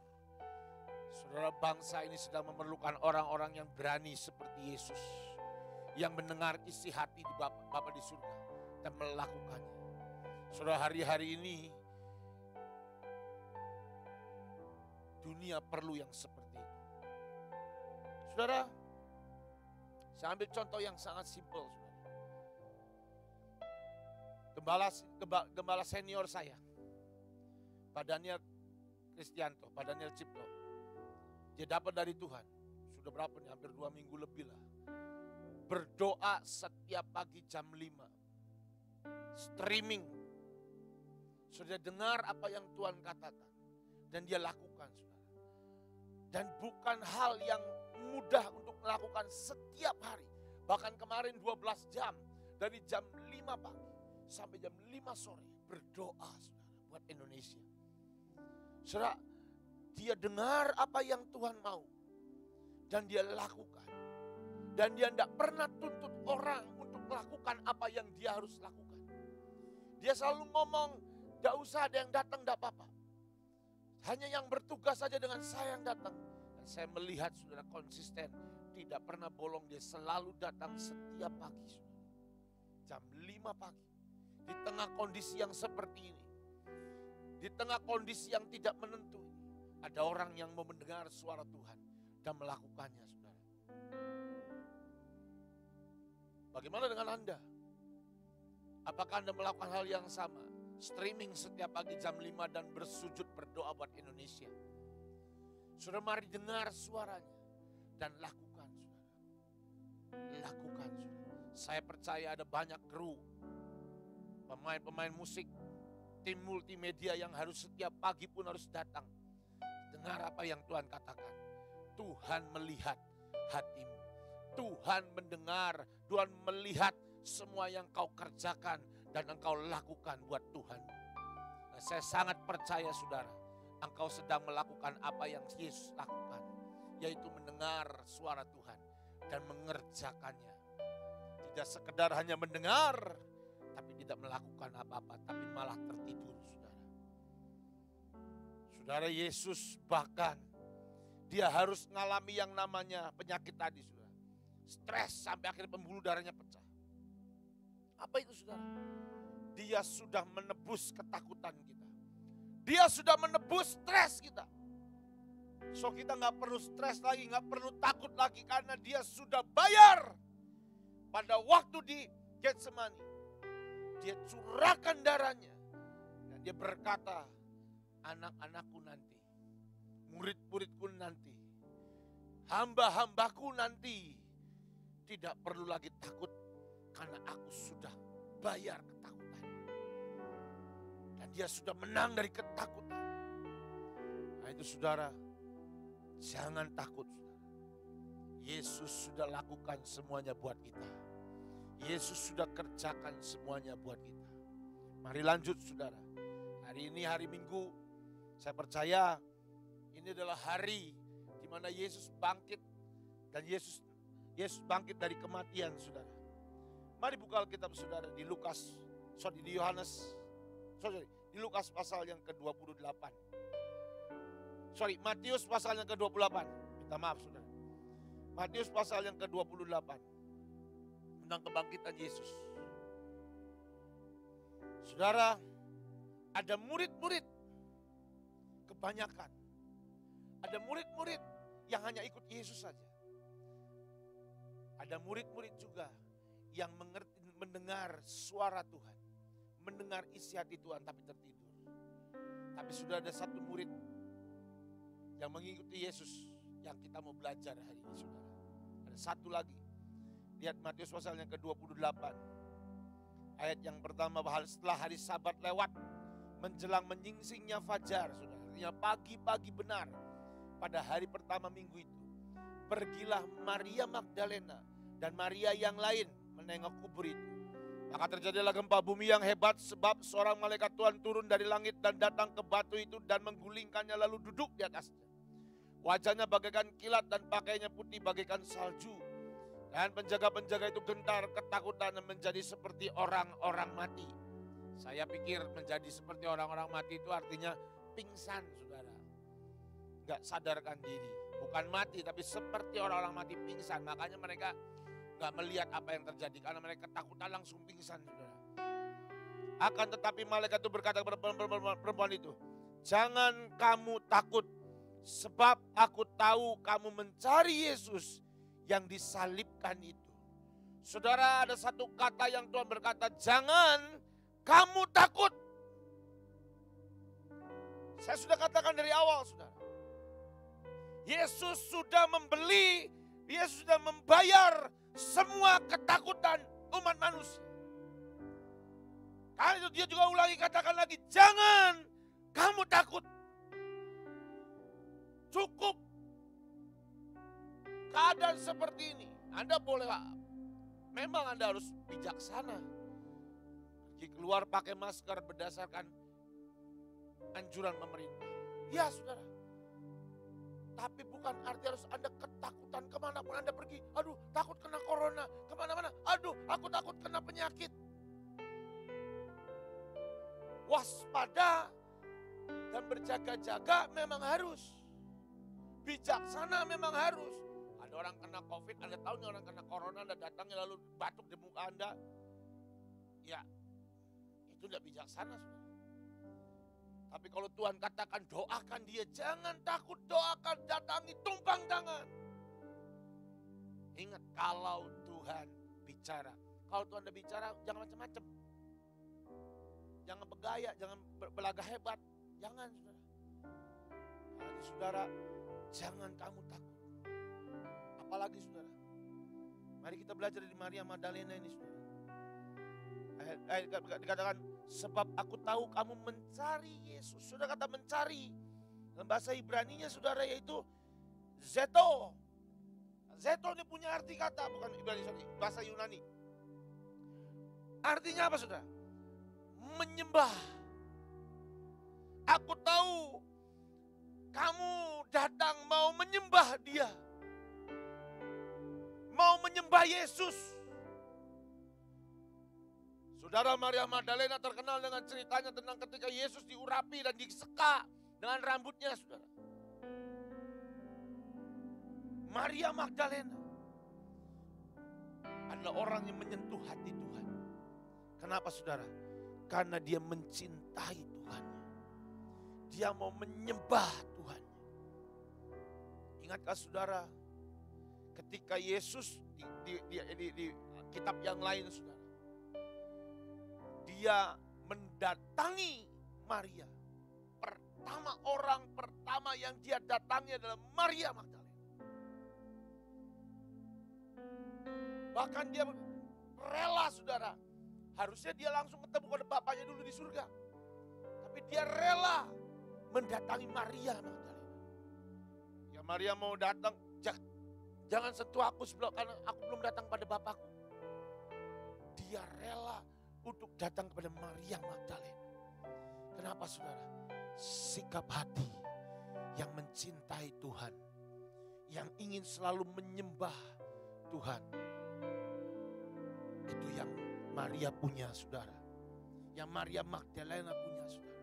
Saudara, bangsa ini sedang memerlukan orang-orang yang berani seperti Yesus. Yang mendengar isi hati di Bapa di surga dan melakukannya. Saudara, hari-hari ini dunia perlu yang seperti itu. Saudara, saya ambil contoh yang sangat simpel. Gembala senior saya, Pak Daniel Kristianto, Pak Daniel Cipto. Dia dapat dari Tuhan. Sudah berapa nih? Hampir 2 minggu lebih lah. Berdoa setiap pagi jam 5. Streaming. Sudah dengar apa yang Tuhan katakan. Dan dia lakukan, saudara. Dan bukan hal yang mudah untuk melakukan setiap hari. Bahkan kemarin 12 jam. Dari jam 5 pagi sampai jam 5 sore. Berdoa, saudara, buat Indonesia. Saudara, dia dengar apa yang Tuhan mau. Dan dia lakukan. Dan dia tidak pernah tuntut orang untuk melakukan apa yang dia harus lakukan. Dia selalu ngomong, tidak usah ada yang datang, tidak apa-apa. Hanya yang bertugas saja dengan saya yang datang. Dan saya melihat saudara konsisten. Tidak pernah bolong, dia selalu datang setiap pagi. Saudara. Jam 5 pagi. Di tengah kondisi yang seperti ini. Di tengah kondisi yang tidak menentu. Ada orang yang mau mendengar suara Tuhan dan melakukannya, saudara. Bagaimana dengan Anda? Apakah Anda melakukan hal yang sama? Streaming setiap pagi jam 5 dan bersujud berdoa buat Indonesia. Saudara, mari dengar suaranya dan lakukan, saudara. Lakukan, saudara. Saya percaya ada banyak kru, pemain-pemain musik, tim multimedia yang harus setiap pagi pun harus datang. Dengar apa yang Tuhan katakan. Tuhan melihat hatimu. Tuhan mendengar. Tuhan melihat semua yang kau kerjakan dan engkau lakukan buat Tuhan. Nah, saya sangat percaya, saudara, engkau sedang melakukan apa yang Yesus lakukan. Yaitu mendengar suara Tuhan dan mengerjakannya. Tidak sekedar hanya mendengar, tapi tidak melakukan apa-apa, tapi malah tertidur. Saudara, Yesus bahkan dia harus mengalami yang namanya penyakit tadi, saudara. Stres sampai akhirnya pembuluh darahnya pecah. Apa itu, saudara? Dia sudah menebus ketakutan kita. Dia sudah menebus stres kita. So kita nggak perlu stres lagi, nggak perlu takut lagi karena dia sudah bayar. Pada waktu di Getsemani, dia curahkan darahnya dan dia berkata, anak-anakku nanti, murid-muridku nanti, hamba-hambaku nanti tidak perlu lagi takut karena aku sudah bayar ketakutan. Dan dia sudah menang dari ketakutan. Nah itu, saudara, jangan takut, saudara. Yesus sudah lakukan semuanya buat kita. Yesus sudah kerjakan semuanya buat kita. Mari lanjut, saudara. Hari ini hari Minggu. Saya percaya ini adalah hari di mana Yesus bangkit dan Yesus bangkit dari kematian, saudara. Mari buka Alkitab, saudara, di Lukas di Lukas pasal yang ke-28. Matius pasal yang ke-28. Minta maaf saudara. Matius pasal yang ke-28. Tentang kebangkitan Yesus. Saudara, ada murid-murid kebanyakan. Ada murid-murid yang hanya ikut Yesus saja. Ada murid-murid juga yang mendengar suara Tuhan. Mendengar isi hati Tuhan tapi tertidur. Tapi sudah ada satu murid yang mengikuti Yesus yang kita mau belajar hari ini saudara. Ada satu lagi. Lihat Matius pasal yang ke-28. Ayat yang pertama, setelah hari Sabat lewat, menjelang menyingsingnya fajar, saudara. Artinya pagi-pagi benar pada hari pertama minggu itu. Pergilah Maria Magdalena dan Maria yang lain menengok kubur itu. Maka terjadilah gempa bumi yang hebat sebab seorang malaikat Tuhan turun dari langit dan datang ke batu itu dan menggulingkannya lalu duduk di atasnya. Wajahnya bagaikan kilat dan pakaiannya putih bagaikan salju. Dan penjaga-penjaga itu gentar ketakutan dan menjadi seperti orang-orang mati. Saya pikir menjadi seperti orang-orang mati itu artinya pingsan saudara. Enggak sadarkan diri. Bukan mati tapi seperti orang-orang mati pingsan. Makanya mereka enggak melihat apa yang terjadi. Karena mereka ketakutan langsung pingsan saudara. Akan tetapi malaikat itu berkata kepada perempuan itu. Jangan kamu takut. Sebab aku tahu kamu mencari Yesus yang disalibkan itu. Saudara, ada satu kata yang Tuhan berkata, jangan kamu takut. Saya sudah katakan dari awal saudara. Yesus sudah membeli, Yesus sudah membayar semua ketakutan umat manusia. Karena itu dia juga ulangi katakan lagi, jangan kamu takut. Cukup keadaan seperti ini. Anda boleh, memang Anda harus bijaksana. Pergi keluar pakai masker berdasarkan anjuran pemerintah. Ya saudara. Tapi bukan arti harus Anda ketakutan kemanapun Anda pergi. Aduh takut kena corona, kemana-mana. Aduh aku takut kena penyakit. Waspada dan berjaga-jaga memang harus. Bijaksana memang harus. Ada orang kena COVID, Anda tahu nih orang kena corona, Anda datangnya lalu batuk di muka Anda. Ya, itu tidak bijaksana saudara. Tapi kalau Tuhan katakan doakan dia, jangan takut, doakan, datangi, tumpang tangan. Ingat kalau Tuhan bicara, kalau Tuhan udah bicara jangan macam-macam. Jangan bergaya, jangan berlagak hebat, jangan saudara. Jadi saudara, jangan kamu takut. Apalagi saudara. Mari kita belajar dari Maria Magdalena ini saudara. Dikatakan sebab aku tahu kamu mencari Yesus. Sudah kata mencari. Dalam bahasa Ibraninya saudara yaitu Zeto. Zeto ini punya arti kata, bukan Ibrani, bahasa Yunani. Artinya apa saudara? Menyembah. Aku tahu kamu datang mau menyembah dia. Mau menyembah Yesus. Saudara, Maria Magdalena terkenal dengan ceritanya tentang ketika Yesus diurapi dan diseka dengan rambutnya saudara. Maria Magdalena adalah orang yang menyentuh hati Tuhan. Kenapa saudara? Karena dia mencintai Tuhannya. Dia mau menyembah Tuhannya. Ingatkah saudara, ketika Yesus di kitab yang lain saudara, dia mendatangi Maria. Orang pertama yang dia datangi adalah Maria Magdalena. Bahkan dia rela saudara. Harusnya dia langsung ketemu pada bapaknya dulu di surga. Tapi dia rela mendatangi Maria Magdalena. Ya Maria mau datang, jangan sentuh aku sebelum, karena aku belum datang pada bapakku. Dia rela untuk datang kepada Maria Magdalena. Kenapa saudara? Sikap hati yang mencintai Tuhan, yang ingin selalu menyembah Tuhan. Itu yang Maria punya saudara. yang Maria Magdalena punya, saudara.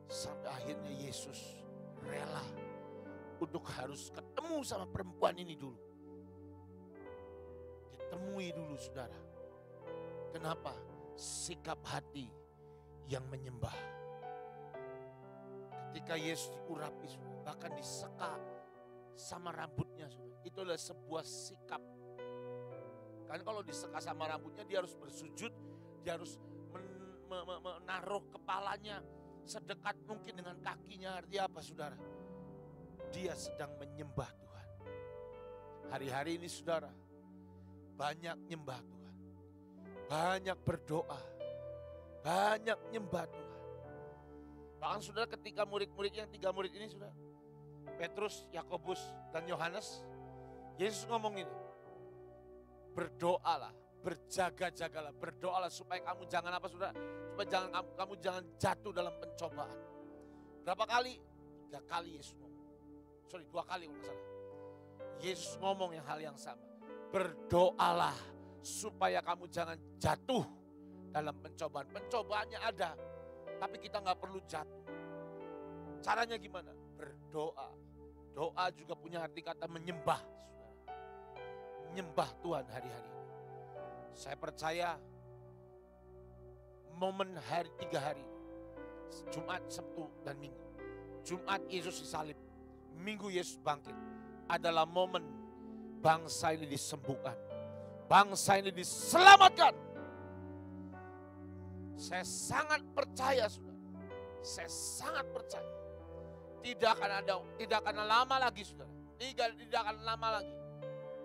Sampai akhirnya Yesus rela untuk harus ketemu sama perempuan ini dulu. Ditemui dulu, saudara. Kenapa? Sikap hati yang menyembah. Ketika Yesus diurapi, saudara, bahkan diseka sama rambutnya, saudara. Itu adalah sebuah sikap. Kan kalau diseka sama rambutnya, dia harus bersujud, dia harus menaruh kepalanya sedekat mungkin dengan kakinya. Artinya apa, saudara? Dia sedang menyembah Tuhan. Hari-hari ini, saudara, banyak nyembah Tuhan, banyak berdoa, banyak nyembah Tuhan. Bahkan, saudara, ketika murid-murid yang 3 murid ini, saudara, Petrus, Yakobus, dan Yohanes, Yesus ngomong ini, berdoalah, berjaga-jagalah, berdoalah supaya kamu jangan apa, saudara? Supaya kamu jangan jatuh dalam pencobaan. Berapa kali? 3 kali Yesus ngomong. 2 kali kalau nggak salah. Yesus ngomong yang hal yang sama. Berdoalah supaya kamu jangan jatuh dalam pencobaan. Pencobaannya ada, tapi kita nggak perlu jatuh. Caranya gimana? Berdoa. Doa juga punya arti kata menyembah, saudara. Menyembah Tuhan hari-hari ini. Saya percaya momen 3 hari, Jumat, Sabtu, dan Minggu. Jumat Yesus disalib, Minggu Yesus bangkit, adalah momen bangsa ini disembuhkan. Bangsa ini diselamatkan. Saya sangat percaya, saudara. Saya sangat percaya. Tidak akan lama lagi, saudara. Tidak akan lama lagi.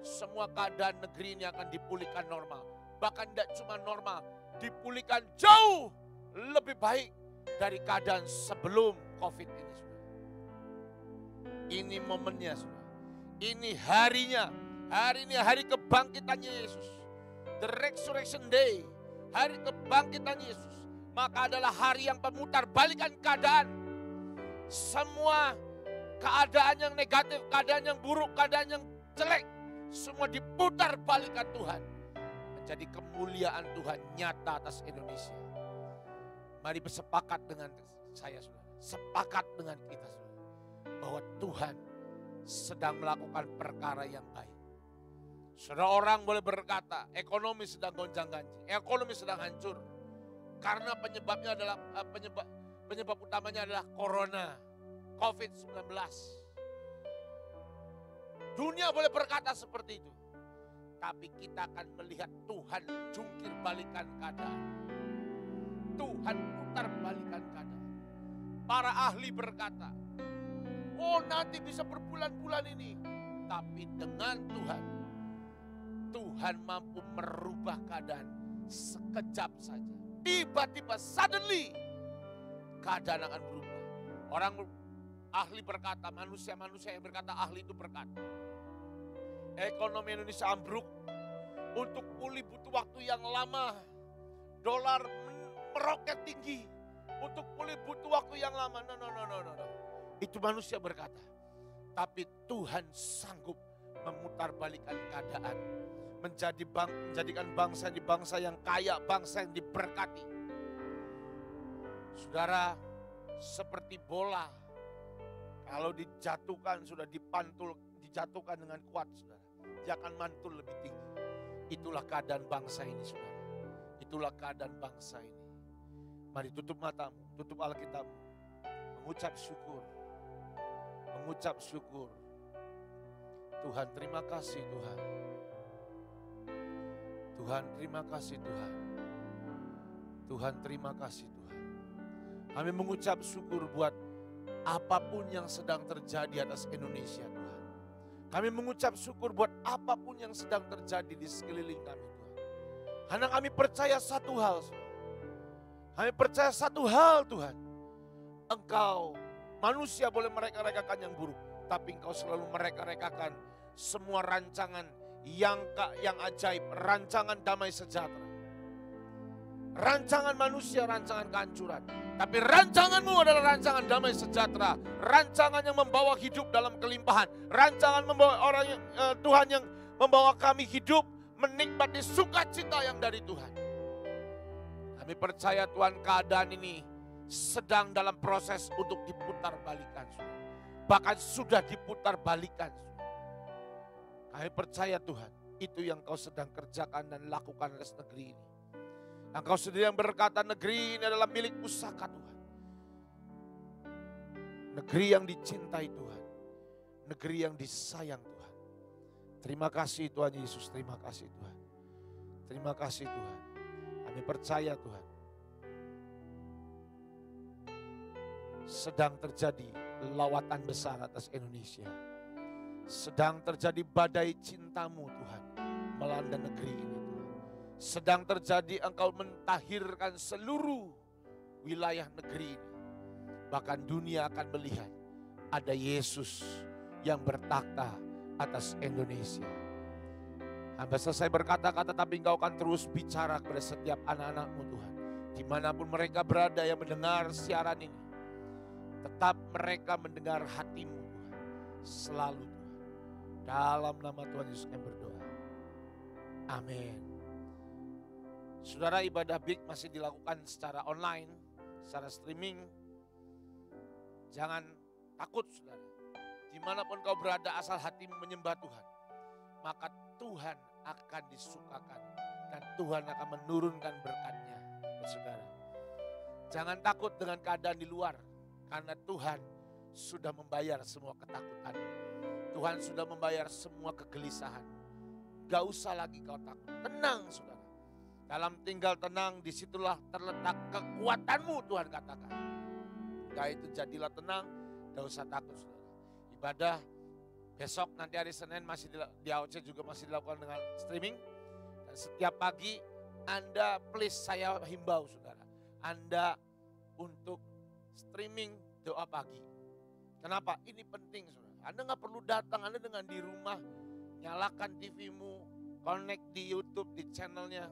Semua keadaan negeri ini akan dipulihkan normal. Bahkan tidak cuma normal, dipulihkan jauh lebih baik dari keadaan sebelum COVID ini, saudara. Ini momennya, saudara. Ini harinya. Hari ini hari kebangkitannya Yesus. The resurrection day. Hari kebangkitan Yesus. Maka adalah hari yang pemutar balikan keadaan. Semua keadaan yang negatif, keadaan yang buruk, keadaan yang jelek, semua diputar balikan Tuhan. Menjadi kemuliaan Tuhan nyata atas Indonesia. Mari bersepakat dengan saya, saudara. Sepakat dengan kita, saudara. Bahwa Tuhan sedang melakukan perkara yang baik. Saudara, orang boleh berkata, ekonomi sedang gonjang-ganjing, ekonomi sedang hancur. Karena penyebabnya adalah, penyebab utamanya adalah Corona, COVID-19. Dunia boleh berkata seperti itu. Tapi kita akan melihat Tuhan jungkir balikan keadaan. Tuhan putar balikan keadaan. Para ahli berkata, oh nanti bisa berbulan-bulan ini. Tapi dengan Tuhan mampu merubah keadaan sekejap saja. Tiba-tiba suddenly keadaan akan berubah. Orang ahli berkata, manusia-manusia yang berkata ahli itu berkata, ekonomi Indonesia ambruk, untuk pulih butuh waktu yang lama. Dolar meroket tinggi, untuk pulih butuh waktu yang lama. No. Itu manusia berkata. Tapi Tuhan sanggup memutarbalikkan keadaan. Menjadikan bangsa ini bangsa yang kaya, bangsa yang diberkati. Saudara, seperti bola, kalau dijatuhkan, sudah dijatuhkan dengan kuat, saudara, dia akan mantul lebih tinggi. Itulah keadaan bangsa ini, saudara. Itulah keadaan bangsa ini. Mari tutup matamu, tutup Alkitabmu. Mengucap syukur. Mengucap syukur. Tuhan, terima kasih Tuhan. Tuhan, terima kasih Tuhan. Tuhan, terima kasih Tuhan. Kami mengucap syukur buat apapun yang sedang terjadi atas Indonesia, Tuhan. Kami mengucap syukur buat apapun yang sedang terjadi di sekeliling kami, Tuhan. Karena kami percaya satu hal, kami percaya satu hal, Tuhan. Engkau, manusia boleh mereka-rekakan yang buruk, tapi Engkau selalu mereka-rekakan semua rancangan yang ajaib, rancangan damai sejahtera. Rancangan manusia, rancangan kehancuran. Tapi rancanganmu adalah rancangan damai sejahtera. Rancangan yang membawa hidup dalam kelimpahan. Rancangan membawa Tuhan yang membawa kami hidup menikmati sukacita yang dari Tuhan. Kami percaya Tuhan keadaan ini sedang dalam proses untuk diputar balikan. Bahkan sudah diputar balikan. Kami percaya Tuhan, itu yang Kau sedang kerjakan dan lakukan atas negeri ini. Engkau sendiri yang berkata negeri ini adalah milik pusaka Tuhan. Negeri yang dicintai Tuhan. Negeri yang disayang Tuhan. Terima kasih Tuhan Yesus, terima kasih Tuhan. Terima kasih Tuhan. Kami percaya Tuhan. Sedang terjadi lawatan besar atas Indonesia. Sedang terjadi badai cintamu Tuhan melanda negeri ini Tuhan. Sedang terjadi Engkau mentahirkan seluruh wilayah negeri ini. Bahkan dunia akan melihat ada Yesus yang bertakhta atas Indonesia. Hamba selesai berkata-kata, tapi Engkau akan terus bicara kepada setiap anak-anak-Mu Tuhan. Dimanapun mereka berada yang mendengar siaran ini. Tetap mereka mendengar hati-Mu Tuhan. Selalu Tuhan. Dalam nama Tuhan Yesus kami berdoa. Amin. Saudara, ibadah Big masih dilakukan secara online, secara streaming. Jangan takut saudara. Dimanapun kau berada asal hatimu menyembah Tuhan. Maka Tuhan akan disukakan. Dan Tuhan akan menurunkan berkatnya. Saudara. Jangan takut dengan keadaan di luar. Karena Tuhan sudah membayar semua ketakutan. Tuhan sudah membayar semua kegelisahan. Gak usah lagi kau takut. Tenang saudara. Dalam tinggal tenang disitulah terletak kekuatanmu Tuhan katakan. Gak itu jadilah tenang. Gak usah takut saudara. Ibadah besok nanti hari Senin masih di AOC juga masih dilakukan dengan streaming. Dan setiap pagi Anda please saya himbau saudara. Anda untuk streaming doa pagi. Kenapa? Ini penting saudara. Anda gak perlu datang, Anda dengan di rumah. Nyalakan TV-mu, connect di YouTube, di channelnya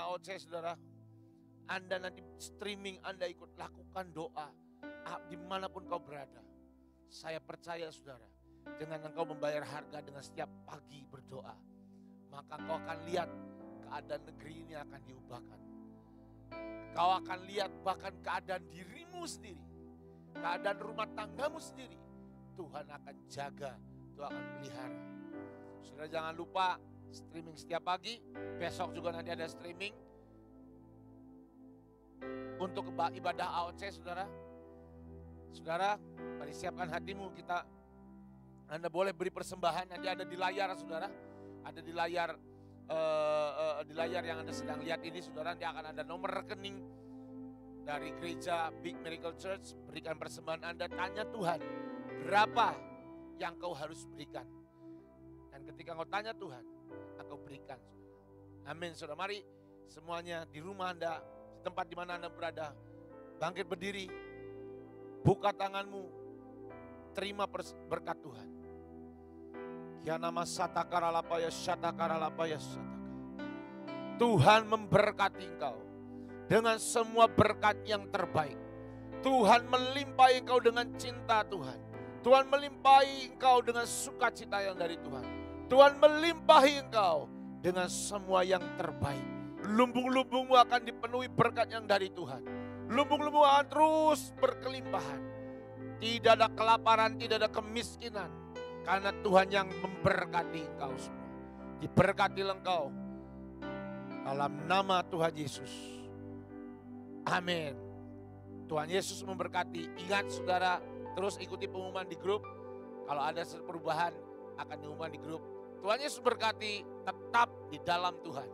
AOC saudara. Anda nanti streaming, Anda ikut lakukan doa. Dimanapun kau berada. Saya percaya saudara. Dengan engkau membayar harga dengan setiap pagi berdoa. Maka kau akan lihat keadaan negeri ini akan diubahkan. Kau akan lihat bahkan keadaan dirimu sendiri. Keadaan rumah tanggamu sendiri. Tuhan akan jaga, Tuhan akan pelihara. Saudara jangan lupa streaming setiap pagi. Besok juga nanti ada streaming. Untuk ibadah AOC saudara. Saudara, mari siapkan hatimu. Anda boleh beri persembahan. Nanti ada di layar saudara. Ada di layar yang Anda sedang lihat ini saudara. Nanti akan ada nomor rekening dari gereja Big Miracle Church. Berikan persembahan Anda. Tanya Tuhan, berapa yang kau harus berikan. Dan ketika kau tanya Tuhan, aku berikan. Amin saudara. Mari semuanya di rumah Anda, di tempat di mana Anda berada, bangkit berdiri, buka tanganmu, terima berkat Tuhan. Tuhan memberkati engkau dengan semua berkat yang terbaik. Tuhan melimpahi engkau dengan cinta Tuhan. Tuhan melimpahi engkau dengan sukacita yang dari Tuhan. Tuhan melimpahi engkau dengan semua yang terbaik. Lumbung-lumbungmu akan dipenuhi berkat yang dari Tuhan. Lumbung-lumbung akan terus berkelimpahan. Tidak ada kelaparan, tidak ada kemiskinan. Karena Tuhan yang memberkati engkau semua. Diberkati engkau. Dalam nama Tuhan Yesus. Amin. Tuhan Yesus memberkati. Ingat saudara, terus ikuti pengumuman di grup. Kalau ada perubahan akan diumumkan di grup. Tuhan Yesus berkati, tetap di dalam Tuhan.